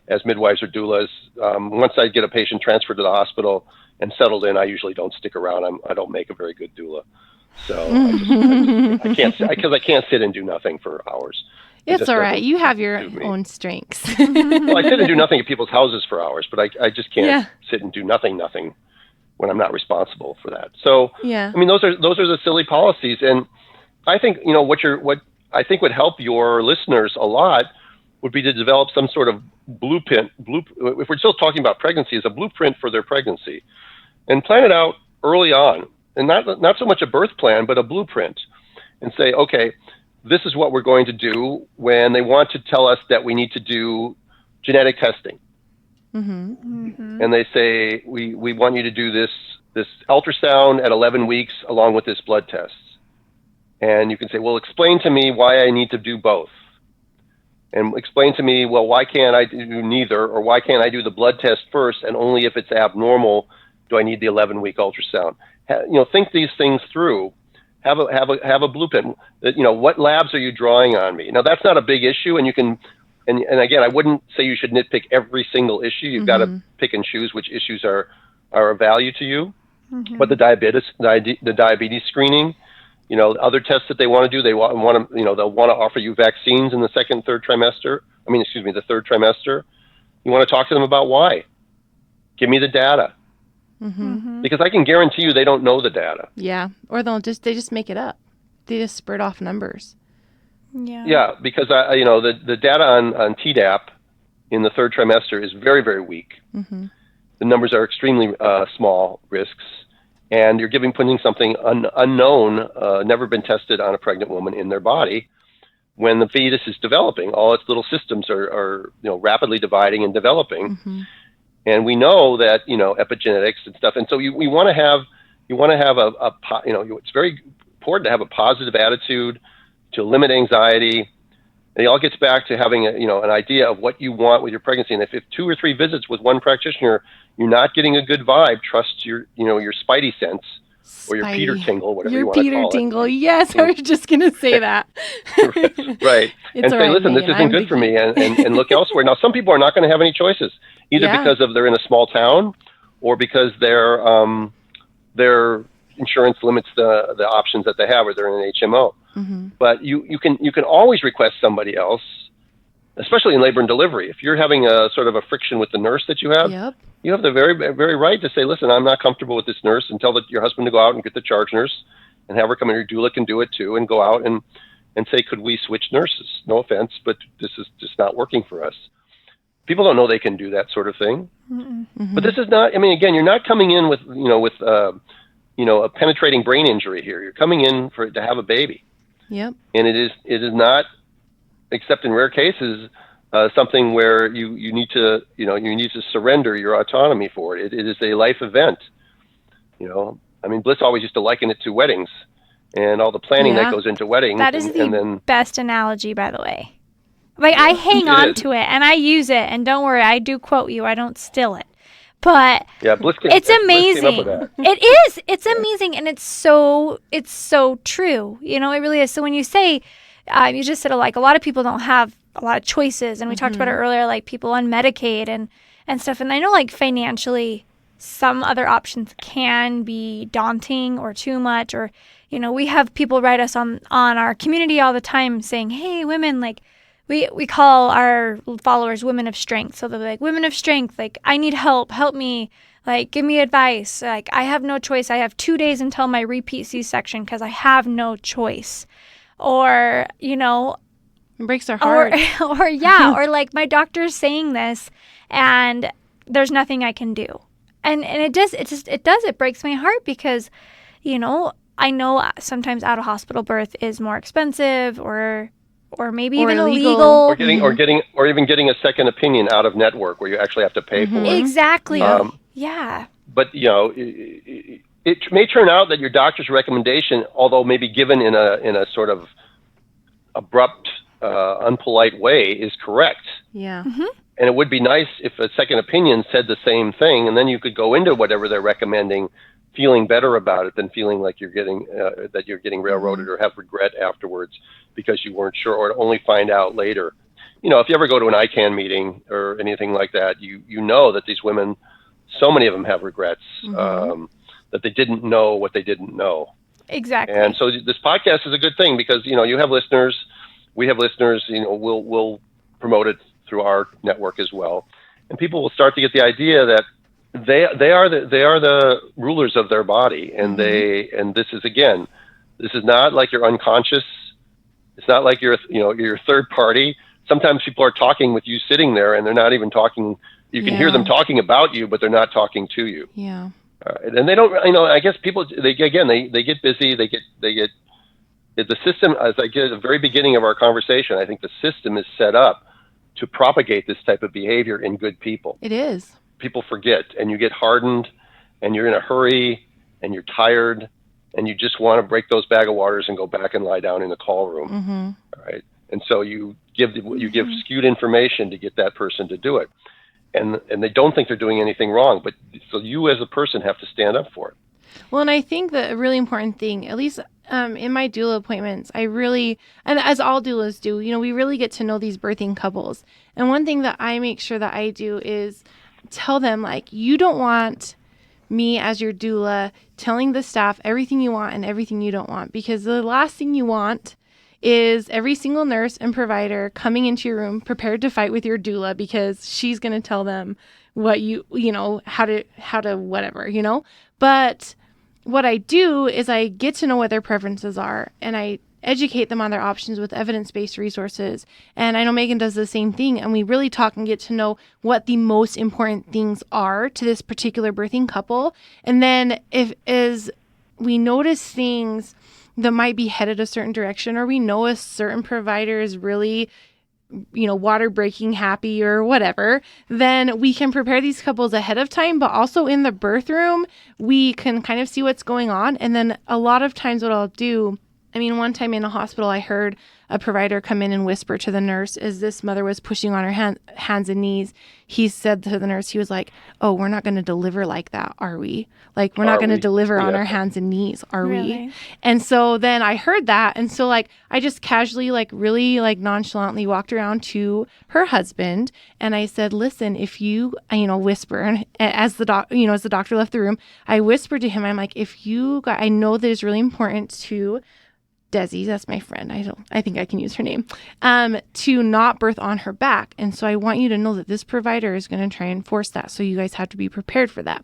as midwives or doulas. Once I get a patient transferred to the hospital and settled in, I usually don't stick around. I don't make a very good doula. So I can't sit and do nothing for hours. It's all right. You have your own strengths. Well, I sit and do nothing at people's houses for hours, but I just can't sit and do nothing when I'm not responsible for that. So, I mean, those are the silly policies. And I think, what I think would help your listeners a lot would be to develop some sort of blueprint, if we're still talking about pregnancy, is a blueprint for their pregnancy, and plan it out early on. And not so much a birth plan, but a blueprint, and say, okay, this is what we're going to do when they want to tell us that we need to do genetic testing. And they say, we want you to do this ultrasound at 11 weeks along with this blood test. And you can say, well, explain to me why I need to do both. And explain to me, well, why can't I do neither? Or why can't I do the blood test first, and only if it's abnormal do I need the 11-week ultrasound? Think these things through. Have a blueprint. What labs are you drawing on me? Now, that's not a big issue, and you can, and again, I wouldn't say you should nitpick every single issue. You've got to pick and choose which issues are of value to you. But the diabetes screening, other tests that they want to do, they'll want to offer you vaccines in the third trimester. The third trimester. You want to talk to them about why. Give me the data. Because I can guarantee you they don't know the data. Yeah, or they just make it up. They just spurt off numbers. Yeah, because the data on Tdap in the third trimester is very, very weak. The numbers are extremely small risks, and you're putting something unknown, never been tested on a pregnant woman in their body. When the fetus is developing, all its little systems are rapidly dividing and developing. And we know that, epigenetics and stuff. And so you want to have it's very important to have a positive attitude, to limit anxiety. And it all gets back to having an idea of what you want with your pregnancy. And if 2 or 3 visits with one practitioner, you're not getting a good vibe, trust your spidey sense or your Peter tingle, whatever you want to call it. Your Peter tingle. Yes, I was just going to say that. Right. And say, listen, this isn't good for me, and look elsewhere. Now, some people are not going to have any choices, either because they're in a small town or because their insurance limits the options that they have, or they're in an HMO. But you can always request somebody else, especially in labor and delivery. If you're having a sort of a friction with the nurse that you have, you have the very, very right to say, listen, I'm not comfortable with this nurse, and tell your husband to go out and get the charge nurse and have her come in. Your doula can do it too, and go out and say, could we switch nurses? No offense, but this is just not working for us. People don't know they can do that sort of thing. But this is not, again, you're not coming in with a penetrating brain injury here. You're coming in to have a baby. And it is not, except in rare cases, something where you need to surrender your autonomy for it. It is a life event. Blyss always used to liken it to weddings and all the planning that goes into weddings. That is the best analogy, by the way. I hang on to it and I use it, and don't worry, I do quote you. I don't steal it. But Blyss it's Blyss amazing. came up with that. It is. It's amazing, and it's so true. It really is. So when you say, you just said like a lot of people don't have a lot of choices, and we talked about it earlier, like people on Medicaid and stuff. And I know like financially, some other options can be daunting or too much, or we have people write us on our community all the time saying, hey, women, like we call our followers women of strength. So they're like, women of strength, like I need help me, like give me advice, like I have no choice, I have 2 days until my repeat C-section because I have no choice. Or it breaks our heart. or like my doctor's saying this and there's nothing I can do. And it breaks my heart because I know sometimes out of hospital birth is more expensive or maybe even illegal. Or even getting a second opinion out of network where you actually have to pay for it. Exactly. Yeah. But it may turn out that your doctor's recommendation, although maybe given in a sort of abrupt, unpolite way, is correct. Yeah. And it would be nice if a second opinion said the same thing, and then you could go into whatever they're recommending feeling better about it than feeling like you're getting railroaded or have regret afterwards because you weren't sure, or only find out later. If you ever go to an ICANN meeting or anything like that, you know that these women, so many of them have regrets that they didn't know what they didn't know. Exactly. And so this podcast is a good thing because you have listeners, we have listeners. We'll promote it through our network as well, and people will start to get the idea that they are the rulers of their body, and this is not like you're unconscious. It's not like you're third party. Sometimes people are talking with you sitting there, and they're not even talking. You can hear them talking about you, but they're not talking to you. Yeah. And they don't. I guess people. They get busy. They get the system. As I get at the very beginning of our conversation, I think the system is set up to propagate this type of behavior in good people. It is. People forget, and you get hardened, and you're in a hurry, and you're tired, and you just want to break those bag of waters and go back and lie down in the call room. All right. And so you give skewed information to get that person to do it, and they don't think they're doing anything wrong, but so you as a person have to stand up for it. Well, and I think that a really important thing, at least in my doula appointments, and as all doulas do, we really get to know these birthing couples. And one thing that I make sure that I do is tell them, like, you don't want me as your doula telling the staff everything you want and everything you don't want, because the last thing you want is every single nurse and provider coming into your room prepared to fight with your doula because she's going to tell them what how to whatever, But what I do is I get to know what their preferences are, and I educate them on their options with evidence-based resources. And I know Megan does the same thing, and we really talk and get to know what the most important things are to this particular birthing couple. And then if we notice things that might be headed a certain direction, or we know a certain provider is really water breaking happy or whatever, then we can prepare these couples ahead of time, but also in the birth room, we can kind of see what's going on. And then a lot of times what I'll do, one time in a hospital, I heard a provider come in and whisper to the nurse as this mother was pushing on her hands and knees. He said to the nurse, he was like, "Oh, we're not going to deliver like that, are we? Like, we're not going to deliver on our hands and knees, are we?" And so then I heard that. And so I just casually, really nonchalantly walked around to her husband. And I said, "Listen, if you, whisper," and as the doctor left the room, I whispered to him, I'm like, I know that it's really important to Desi, that's my friend, I think I can use her name, to not birth on her back. And so I want you to know that this provider is going to try and force that. So you guys have to be prepared for that.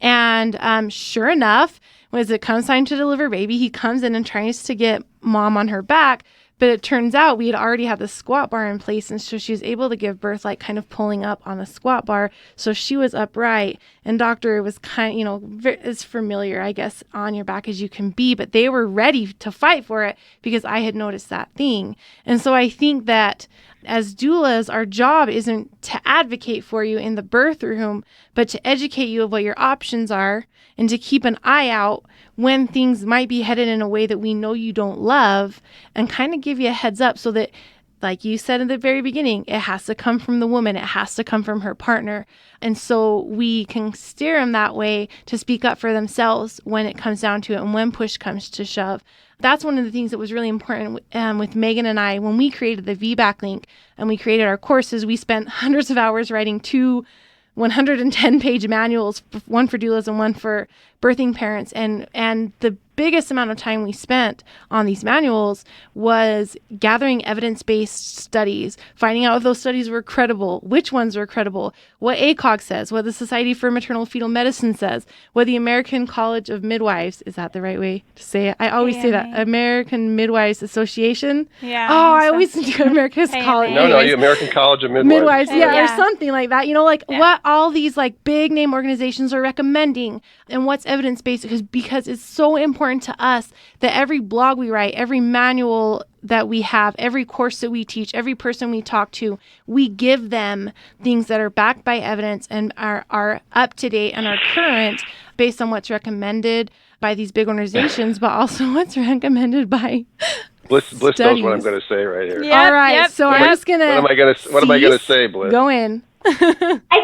And sure enough, when it comes time to deliver baby, he comes in and tries to get mom on her back. But it turns out we had already had the squat bar in place. And so she was able to give birth, kind of pulling up on the squat bar. So she was upright, and doctor was kind of, as familiar, I guess, on your back as you can be. But they were ready to fight for it because I had noticed that thing. And so I think that as doulas, our job isn't to advocate for you in the birth room, but to educate you of what your options are and to keep an eye out when things might be headed in a way that we know you don't love, and kind of give you a heads up so that like you said in the very beginning, it has to come from the woman. It has to come from her partner. And so we can steer them that way to speak up for themselves when it comes down to it and when push comes to shove. That's one of the things that was really important with Megan and I when we created the VBAC link and we created our courses. We spent hundreds of hours writing 2 110-page manuals, one for doulas and one for birthing parents. And the biggest amount of time we spent on these manuals was gathering evidence-based studies, finding out if those studies were credible, which ones were credible, what ACOG says, what the Society for Maternal Fetal Medicine says, what the American College of Midwives, is that the right way to say it? I always say that, American Midwives Association. Yeah. Oh, I always do America's College. No, you American College of Midwives. Or something like that. What all these like big name organizations are recommending and what's evidence-based, because it's so important to us that every blog we write, every manual that we have, every course that we teach, every person we talk to, we give them things that are backed by evidence and are up to date and are current based on what's recommended by these big organizations, but also what's recommended by Blyss studies. knows what I'm going to say right here. Yep, all right, so I'm just gonna. What am I going to say, Blyss? Go in. I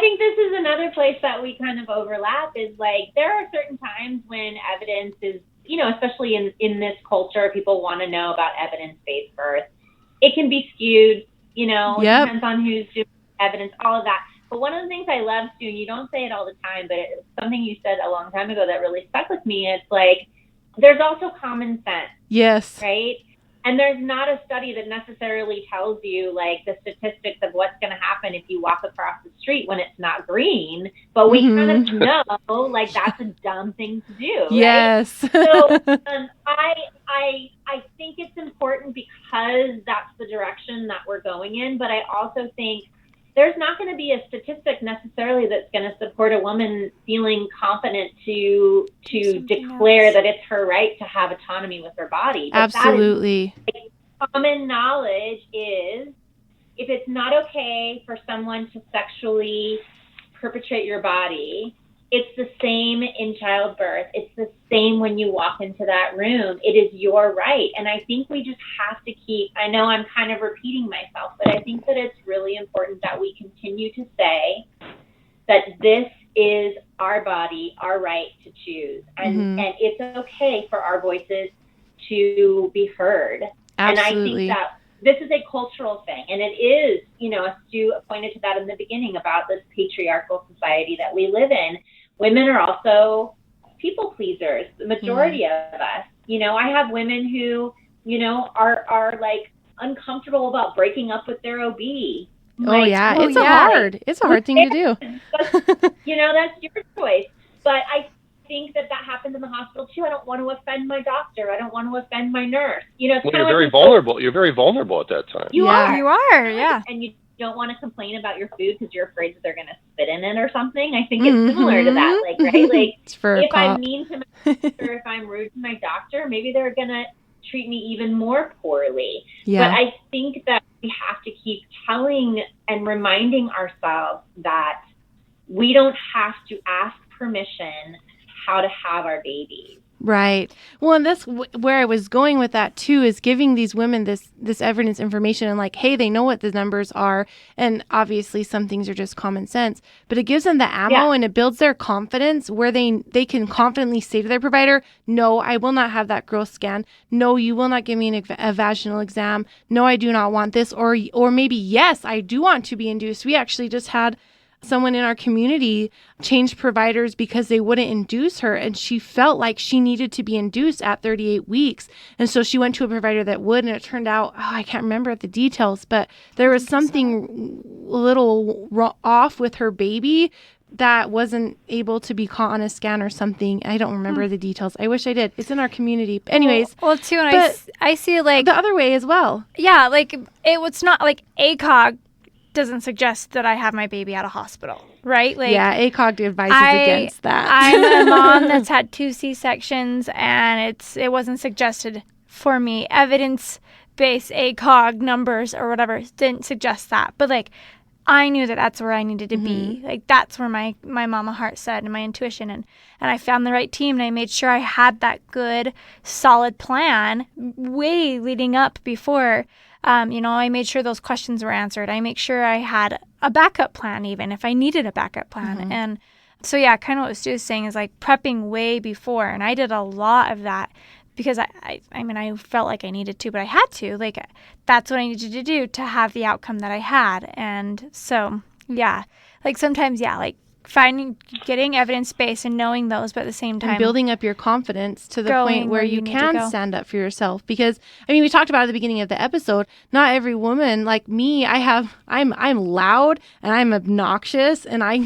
think this is another place that we kind of overlap is like there are certain times when evidence is, especially in this culture, people want to know about evidence-based birth. It can be skewed, It depends on who's doing evidence, all of that. But one of the things I love, Stu, and you don't say it all the time, but it's something you said a long time ago that really stuck with me. It's like there's also common sense. Yes. Right? And there's not a study that necessarily tells you like the statistics of what's going to happen if you walk across the street when it's not green, but we kind of know like that's a dumb thing to do. Right? Yes. So I think it's important because that's the direction that we're going in, but I also think there's not going to be a statistic necessarily that's going to support a woman feeling confident to declare that it's her right to have autonomy with her body. But absolutely. Common knowledge is if it's not okay for someone to sexually perpetrate your body, it's the same in childbirth. It's the same when you walk into that room. It is your right. And I think we just have to I know I'm kind of repeating myself, but I think that it's really important that we continue to say that this is our body, our right to choose. And it's okay for our voices to be heard. Absolutely. And I think that this is a cultural thing. And it is, Stu pointed to that in the beginning about this patriarchal society that we live in. Women are also people pleasers, the majority of us. I have women who, are like uncomfortable about breaking up with their OB. It's a hard thing to do. That's your choice. But I think that happens in the hospital too. I don't want to offend my doctor. I don't want to offend my nurse. You're very vulnerable. You're very vulnerable at that time. You are, yeah. And you don't want to complain about your food because you're afraid that they're going to spit in it or something. I think it's similar to that. Like, right? Like, if I'm mean to my doctor, if I'm rude to my doctor, maybe they're going to treat me even more poorly. Yeah. But I think that we have to keep telling and reminding ourselves that we don't have to ask permission how to have our babies. Right. Well, and that's where I was going with that too, is giving these women this evidence information and like, hey, they know what the numbers are. And obviously some things are just common sense, but it gives them the ammo and it builds their confidence where they can confidently say to their provider, no, I will not have that growth scan. No, you will not give me a vaginal exam. No, I do not want this. Or maybe, yes, I do want to be induced. We actually just had someone in our community changed providers because they wouldn't induce her, and she felt like she needed to be induced at 38 weeks. And so she went to a provider that would, and it turned out, I can't remember the details, but there was something a little off with her baby that wasn't able to be caught on a scan or something. I don't remember the details. I wish I did. It's in our community. Anyways. Well, too, and I see it like the other way as well. Yeah, like it's not like ACOG doesn't suggest that I have my baby at a hospital, right? Like, yeah, ACOG advises against that. I'm a mom that's had 2 C-sections, and it wasn't suggested for me. Evidence-based ACOG numbers or whatever didn't suggest that. But like, I knew that that's where I needed to be. Like, that's where my mama heart said and my intuition. And I found the right team, and I made sure I had that good, solid plan way leading up before I made sure those questions were answered. I make sure I had a backup plan, even if I needed a backup plan. And so, yeah, kind of what Stu is saying is like prepping way before. And I did a lot of that because I felt like I needed to, but I had to. Like, that's what I needed to do to have the outcome that I had. And so, yeah, like sometimes, yeah, like getting evidence-based and knowing those, but at the same time, and building up your confidence to the point where you can stand up for yourself. Because we talked about at the beginning of the episode, not every woman like me, I'm loud and I'm obnoxious and I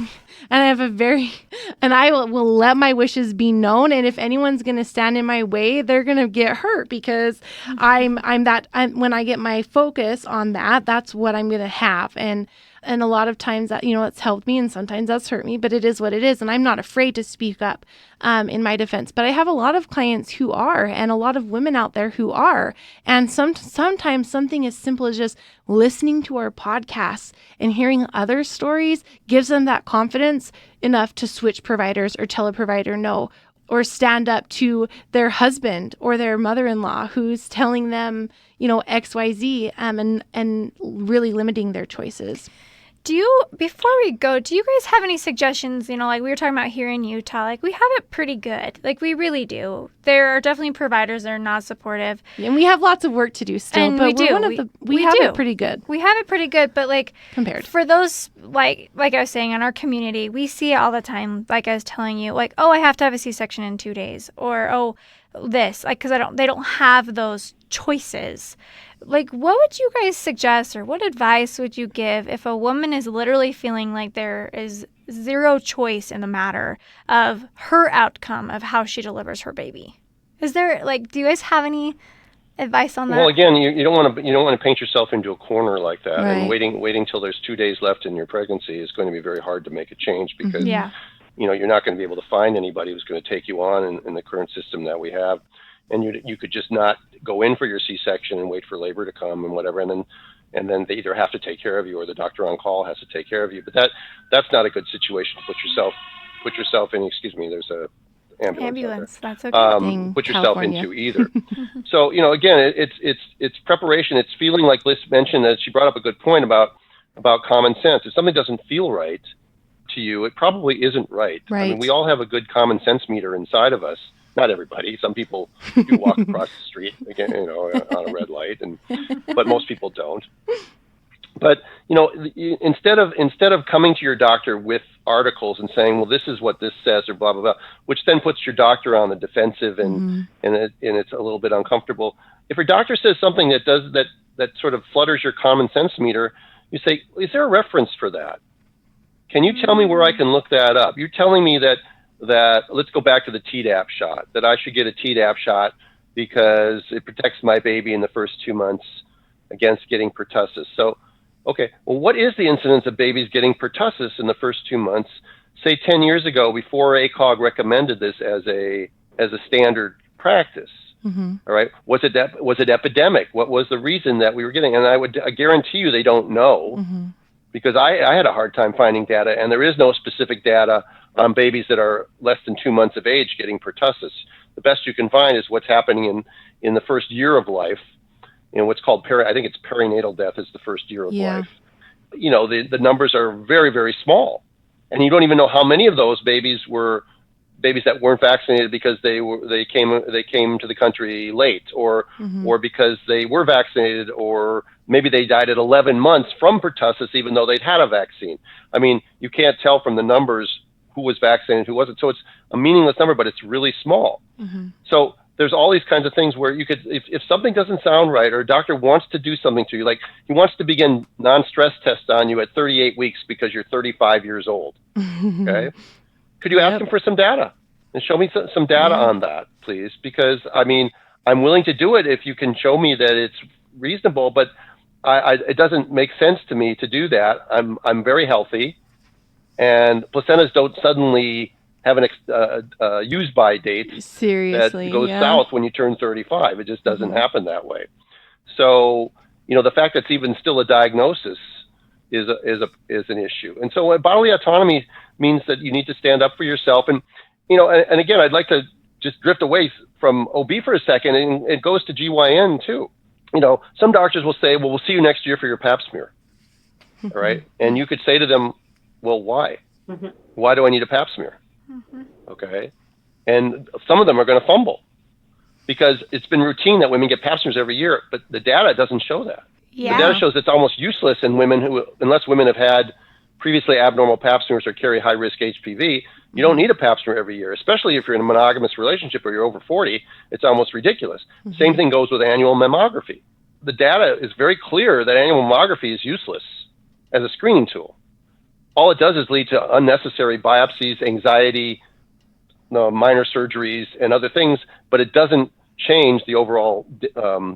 have I will let my wishes be known. And if anyone's going to stand in my way, they're going to get hurt because when I get my focus on that, that's what I'm going to have. And a lot of times that, it's helped me and sometimes that's hurt me, but it is what it is. And I'm not afraid to speak up in my defense. But I have a lot of clients who are, and a lot of women out there who are. And sometimes something as simple as just listening to our podcasts and hearing other stories gives them that confidence enough to switch providers or tell a provider no, or stand up to their husband or their mother-in-law who's telling them, XYZ, and really limiting their choices. Before we go, do you guys have any suggestions? Like we were talking about here in Utah, like we have it pretty good. Like we really do. There are definitely providers that are not supportive. And we have lots of work to do still, and but we have do. it pretty good. We have it pretty good, but like compared for those, like I was saying, in our community, we see it all the time. Like I was telling you, like, oh, I have to have a C-section in 2 days, or oh, this, like, because they don't have those choices. Like, what would you guys suggest, or what advice would you give if a woman is literally feeling like there is zero choice in the matter of her outcome of how she delivers her baby? Is there, like, do you guys have any advice on that? Well, again, you don't want to paint yourself into a corner like that. Right. And waiting till there's 2 days left in your pregnancy is going to be very hard to make a change because you're not going to be able to find anybody who's going to take you on in the current system that we have. And you could just not go in for your C-section and wait for labor to come and whatever, and then they either have to take care of you or the doctor on call has to take care of you. But that's not a good situation to put yourself in. Excuse me, there's a ambulance. That's okay. Put yourself into either. So again, it's preparation. It's feeling like Blyss mentioned that she brought up a good point about common sense. If something doesn't feel right to you, it probably isn't right. Right. I mean, we all have a good common sense meter inside of us. Not everybody. Some people do walk across the street, again, on a red light, but most people don't. But instead of coming to your doctor with articles and saying, well, this is what this says, or blah blah blah, which then puts your doctor on the defensive and it's a little bit uncomfortable. If your doctor says something that sort of flutters your common sense meter, you say, is there a reference for that? Can you tell me where I can look that up? You're telling me that let's go back to the Tdap shot, that I should get a Tdap shot because it protects my baby in the first 2 months against getting pertussis. So, okay, well, what is the incidence of babies getting pertussis in the first 2 months? Say 10 years ago, before ACOG recommended this as a standard practice. Mm-hmm. All right, was it epidemic? What was the reason that we were getting? And I guarantee you they don't know, because I had a hard time finding data, and there is no specific data on babies that are less than 2 months of age getting pertussis. The best you can find is what's happening in the first year of life, what's called I think it's perinatal death is the first year of life. The numbers are very, very small, and you don't even know how many of those babies were babies that weren't vaccinated because they came to the country late, or because they were vaccinated, or maybe they died at 11 months from pertussis even though they'd had a vaccine. I mean, you can't tell from the numbers who was vaccinated, who wasn't. So it's a meaningless number, but it's really small. So there's all these kinds of things where you could, if something doesn't sound right, or a doctor wants to do something to you, like he wants to begin non-stress tests on you at 38 weeks because you're 35 years old. Okay. Could you ask him for some data and show me some data on that, please? Because I'm willing to do it if you can show me that it's reasonable, but it doesn't make sense to me to do that. I'm very healthy. And placentas don't suddenly have an use-by date that goes south when you turn 35. It just doesn't happen that way. So, the fact that it's even still a diagnosis is an issue. And so bodily autonomy means that you need to stand up for yourself. And, and again, I'd like to just drift away from OB for a second, and it goes to GYN too. some doctors will say, well, we'll see you next year for your pap smear. All right. And you could say to them, well, why? Why do I need a pap smear? Okay. And some of them are going to fumble because it's been routine that women get pap smears every year, but the data doesn't show that. Yeah. The data shows it's almost useless in women unless women have had previously abnormal pap smears or carry high risk HPV, you don't need a pap smear every year, especially if you're in a monogamous relationship or you're over 40. It's almost ridiculous. Same thing goes with annual mammography. The data is very clear that annual mammography is useless as a screening tool. All it does is lead to unnecessary biopsies, anxiety, minor surgeries, and other things, but it doesn't change the overall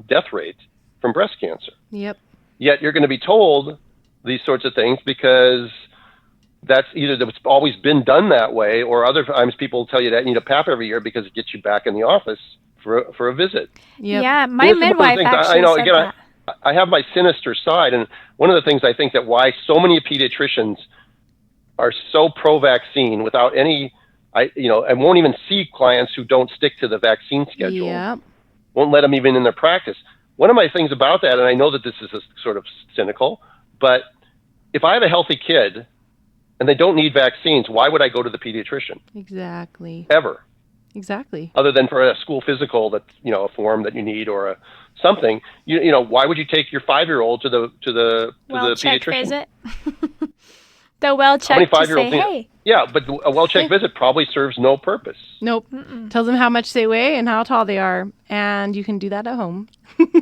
death rate from breast cancer. Yep. Yet you're going to be told these sorts of things because that's either it's always been done that way, or other times people tell you that you need a pap every year because it gets you back in the office for a visit. Yep. Yeah, my midwife actually said that. I have my sinister side, and one of the things I think that why so many pediatricians are so pro-vaccine without any, and won't even see clients who don't stick to the vaccine schedule. Yep. Won't let them even in their practice. One of my things about that, and I know that this is a sort of cynical, but if I have a healthy kid and they don't need vaccines, why would I go to the pediatrician? Exactly. Ever. Exactly. Other than for a school physical that's, a form that you need or something, why would you take your 5-year-old to the well-check pediatrician? Visit. The well-checked to say, hey. Yeah, but a well-checked visit probably serves no purpose. Nope. Tells them how much they weigh and how tall they are, and you can do that at home.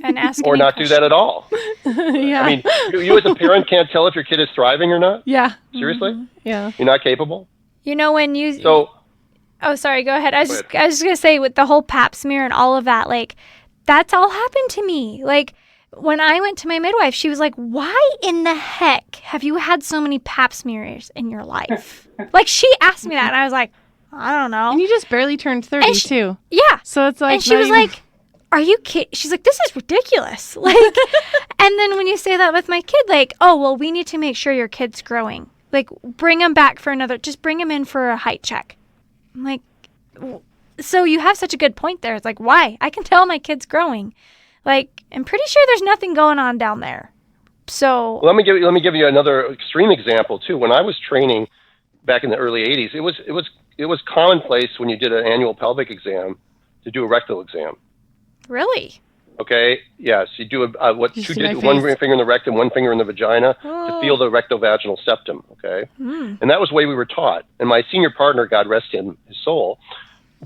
And ask or not do that at all. Yeah. I mean, you as a parent can't tell if your kid is thriving or not? Yeah. Seriously? Yeah. You're not capable? When you... So... Oh, sorry, go ahead. I was just going to say, with the whole pap smear and all of that, that's all happened to me. When I went to my midwife, she was like, why in the heck have you had so many pap smears in your life? She asked me that, and I was like, I don't know. And you just barely turned 30, too. Yeah. So it's like... And she was like, are you kidding? She's like, this is ridiculous. And then when you say that with my kid, oh, well, we need to make sure your kid's growing. Bring him back for just bring him in for a height check. I'm like, so you have such a good point there. It's like, why? I can tell my kid's growing. I'm pretty sure there's nothing going on down there. So let me give you another extreme example too. When I was training back in the early 80s, it was commonplace when you did an annual pelvic exam to do a rectal exam. Really? Okay. Yes, you do one finger in the rectum, one finger in the vagina to feel the rectovaginal septum. Okay, and that was the way we were taught. And my senior partner, God rest his soul,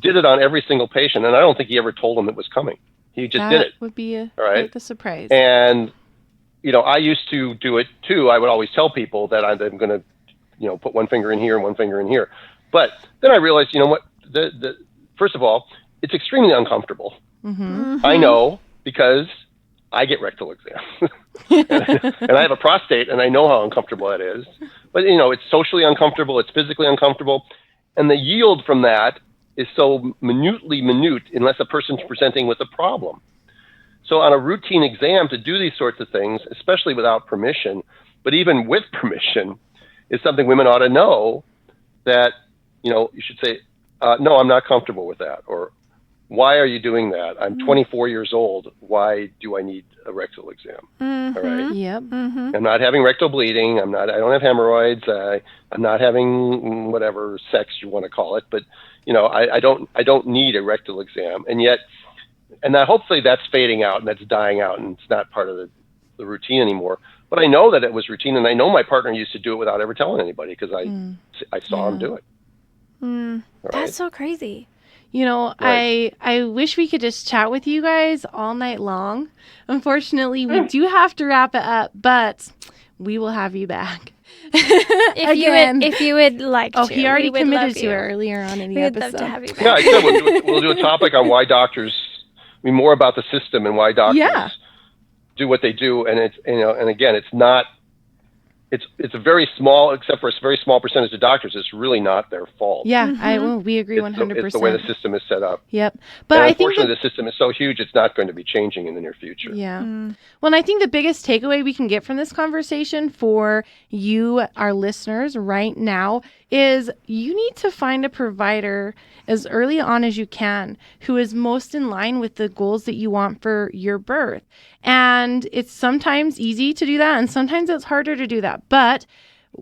did it on every single patient, and I don't think he ever told them it was coming. He just did it. That would be a surprise. And I used to do it too. I would always tell people that I'm going to, put one finger in here and one finger in here. But then I realized, what? First of all, it's extremely uncomfortable. Mm-hmm. I know. Because I get rectal exams and I have a prostate and I know how uncomfortable that is. But, it's socially uncomfortable. It's physically uncomfortable. And the yield from that is so minute unless a person's presenting with a problem. So on a routine exam to do these sorts of things, especially without permission, but even with permission, is something women ought to know that, you should say, no, I'm not comfortable with that. Or, why are you doing that? I'm 24 years old. Why do I need a rectal exam? Mm-hmm. All right. Yep. Mm-hmm. I'm not having rectal bleeding. I don't have hemorrhoids. I'm not having whatever sex you want to call it. But I don't need a rectal exam. And yet, hopefully that's fading out and that's dying out and it's not part of the routine anymore. But I know that it was routine, and I know my partner used to do it without ever telling anybody because I saw him do it. Right? That's so crazy. Right. I wish we could just chat with you guys all night long. Unfortunately, we do have to wrap it up, but we will have you back. If you would like to. Oh, he already committed to it earlier on in the episode. We'd love to have you back. Yeah, I said we'll do a topic on why doctors, more about the system and why doctors do what they do. And it's, and again, it's not, it's a very small, except for a very small percentage of doctors, it's really not their fault. Yeah, we agree 100%. It's the way the system is set up. Yep. But and I think unfortunately, the system is so huge, it's not going to be changing in the near future. Yeah. Well, and I think the biggest takeaway we can get from this conversation for you, our listeners right now, is you need to find a provider as early on as you can who is most in line with the goals that you want for your birth. And it's sometimes easy to do that, and sometimes it's harder to do that. But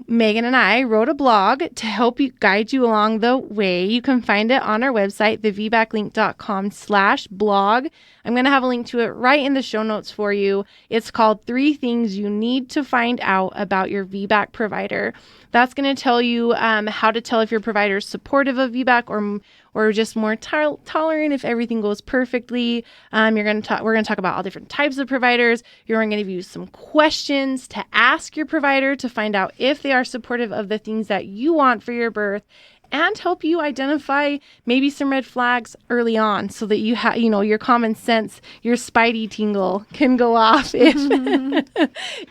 Megan and I wrote a blog to help you guide you along the way. You can find it on our website, thevbaclink.com/blog. I'm going to have a link to it right in the show notes for you. It's called 3 Things You Need to Find Out About Your VBAC Provider. That's going to tell you how to tell if your provider is supportive of VBAC or just more tolerant if everything goes perfectly. We're going to talk about all different types of providers. We're going to give you some questions to ask your provider to find out if they are supportive of the things that you want for your birth, and help you identify maybe some red flags early on so that you have, your common sense, your spidey tingle can go off if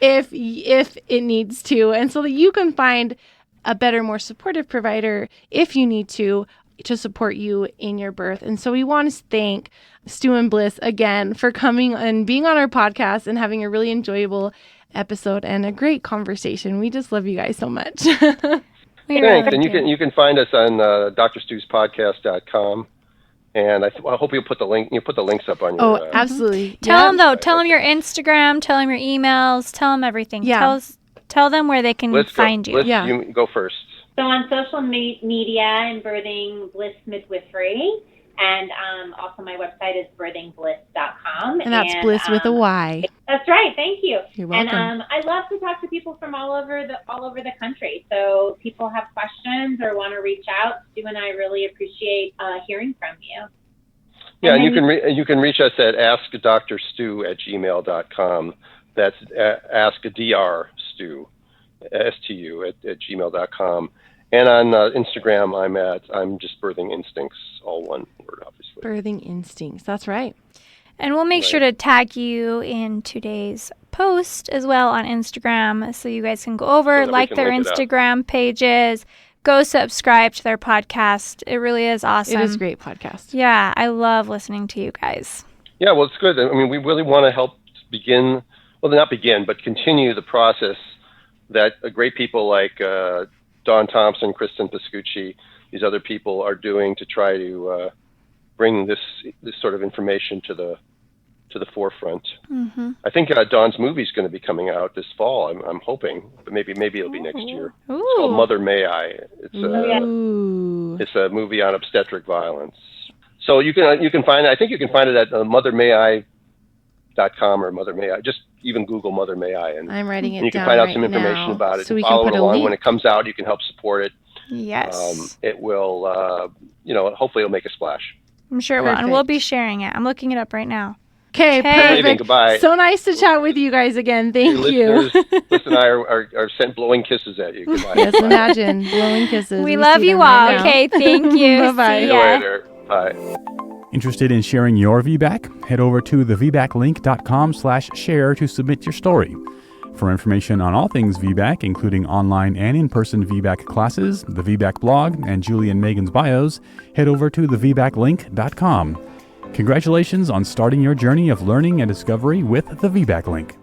if it needs to, and so that you can find a better, more supportive provider if you need to support you in your birth. And so we want to thank Stu and Blyss again for coming and being on our podcast and having a really enjoyable episode and a great conversation. We just love you guys so much. Thanks, and you can find us on drstewspodcast.com, and I hope you'll put the link. You put the links up on your. Oh, absolutely. Tell them your Instagram, tell them your emails, tell them everything. Yeah. Tell them where they can find you. Blyss, Yeah. You go first. So on social media, I'm birthing Blyss Midwifery, and also my website is birthingblyss.com. And that's Blyss with a Y. That's right. Thank you. You're welcome. And I love to talk to people from all over the country. So if people have questions or want to reach out, Stu and I really appreciate hearing from you. Yeah, and you can reach us at askdrstu@gmail.com. That's askdrstu, STU at gmail.com. And on Instagram, I'm just Birthing Instincts, all one word, obviously. Birthing Instincts. That's right. And we'll make sure to tag you in today's post as well on Instagram, so you guys can go over, like their Instagram pages, go subscribe to their podcast. It really is awesome. It is a great podcast. Yeah, I love listening to you guys. Yeah, well, it's good. I mean, we really want to help continue the process that great people like Dawn Thompson, Kristen Pascucci, these other people are doing to try to bring this sort of information to the forefront. Mm-hmm. I think Dawn's movie is going to be coming out this fall. I'm hoping, but maybe it'll be next year. Ooh. It's called Mother May I. It's a movie on obstetric violence. So you can find it. I think you can find it at mothermayi.com or Mother May I. Just even Google Mother May I, and I'm writing it down. You can find out some information about it. So we follow can put it a along link. when it comes out. You can help support it. Yes. It will. Hopefully, it'll make a splash. I'm sure it will, and we'll be sharing it. I'm looking it up right now. Okay, perfect. Goodbye. So nice to chat with you guys again. Thank you. Blyss and I are sent blowing kisses at you. Goodbye. Yes, imagine blowing kisses. We love you all. Okay, thank you. Bye-bye. See See you ya. later. Bye. Interested in sharing your VBAC? Head over to thevbaclink.com/share to submit your story. For information on all things VBAC, including online and in-person VBAC classes, the VBAC blog, and Julie and Megan's bios, head over to thevbaclink.com. Congratulations on starting your journey of learning and discovery with the VBAC Link.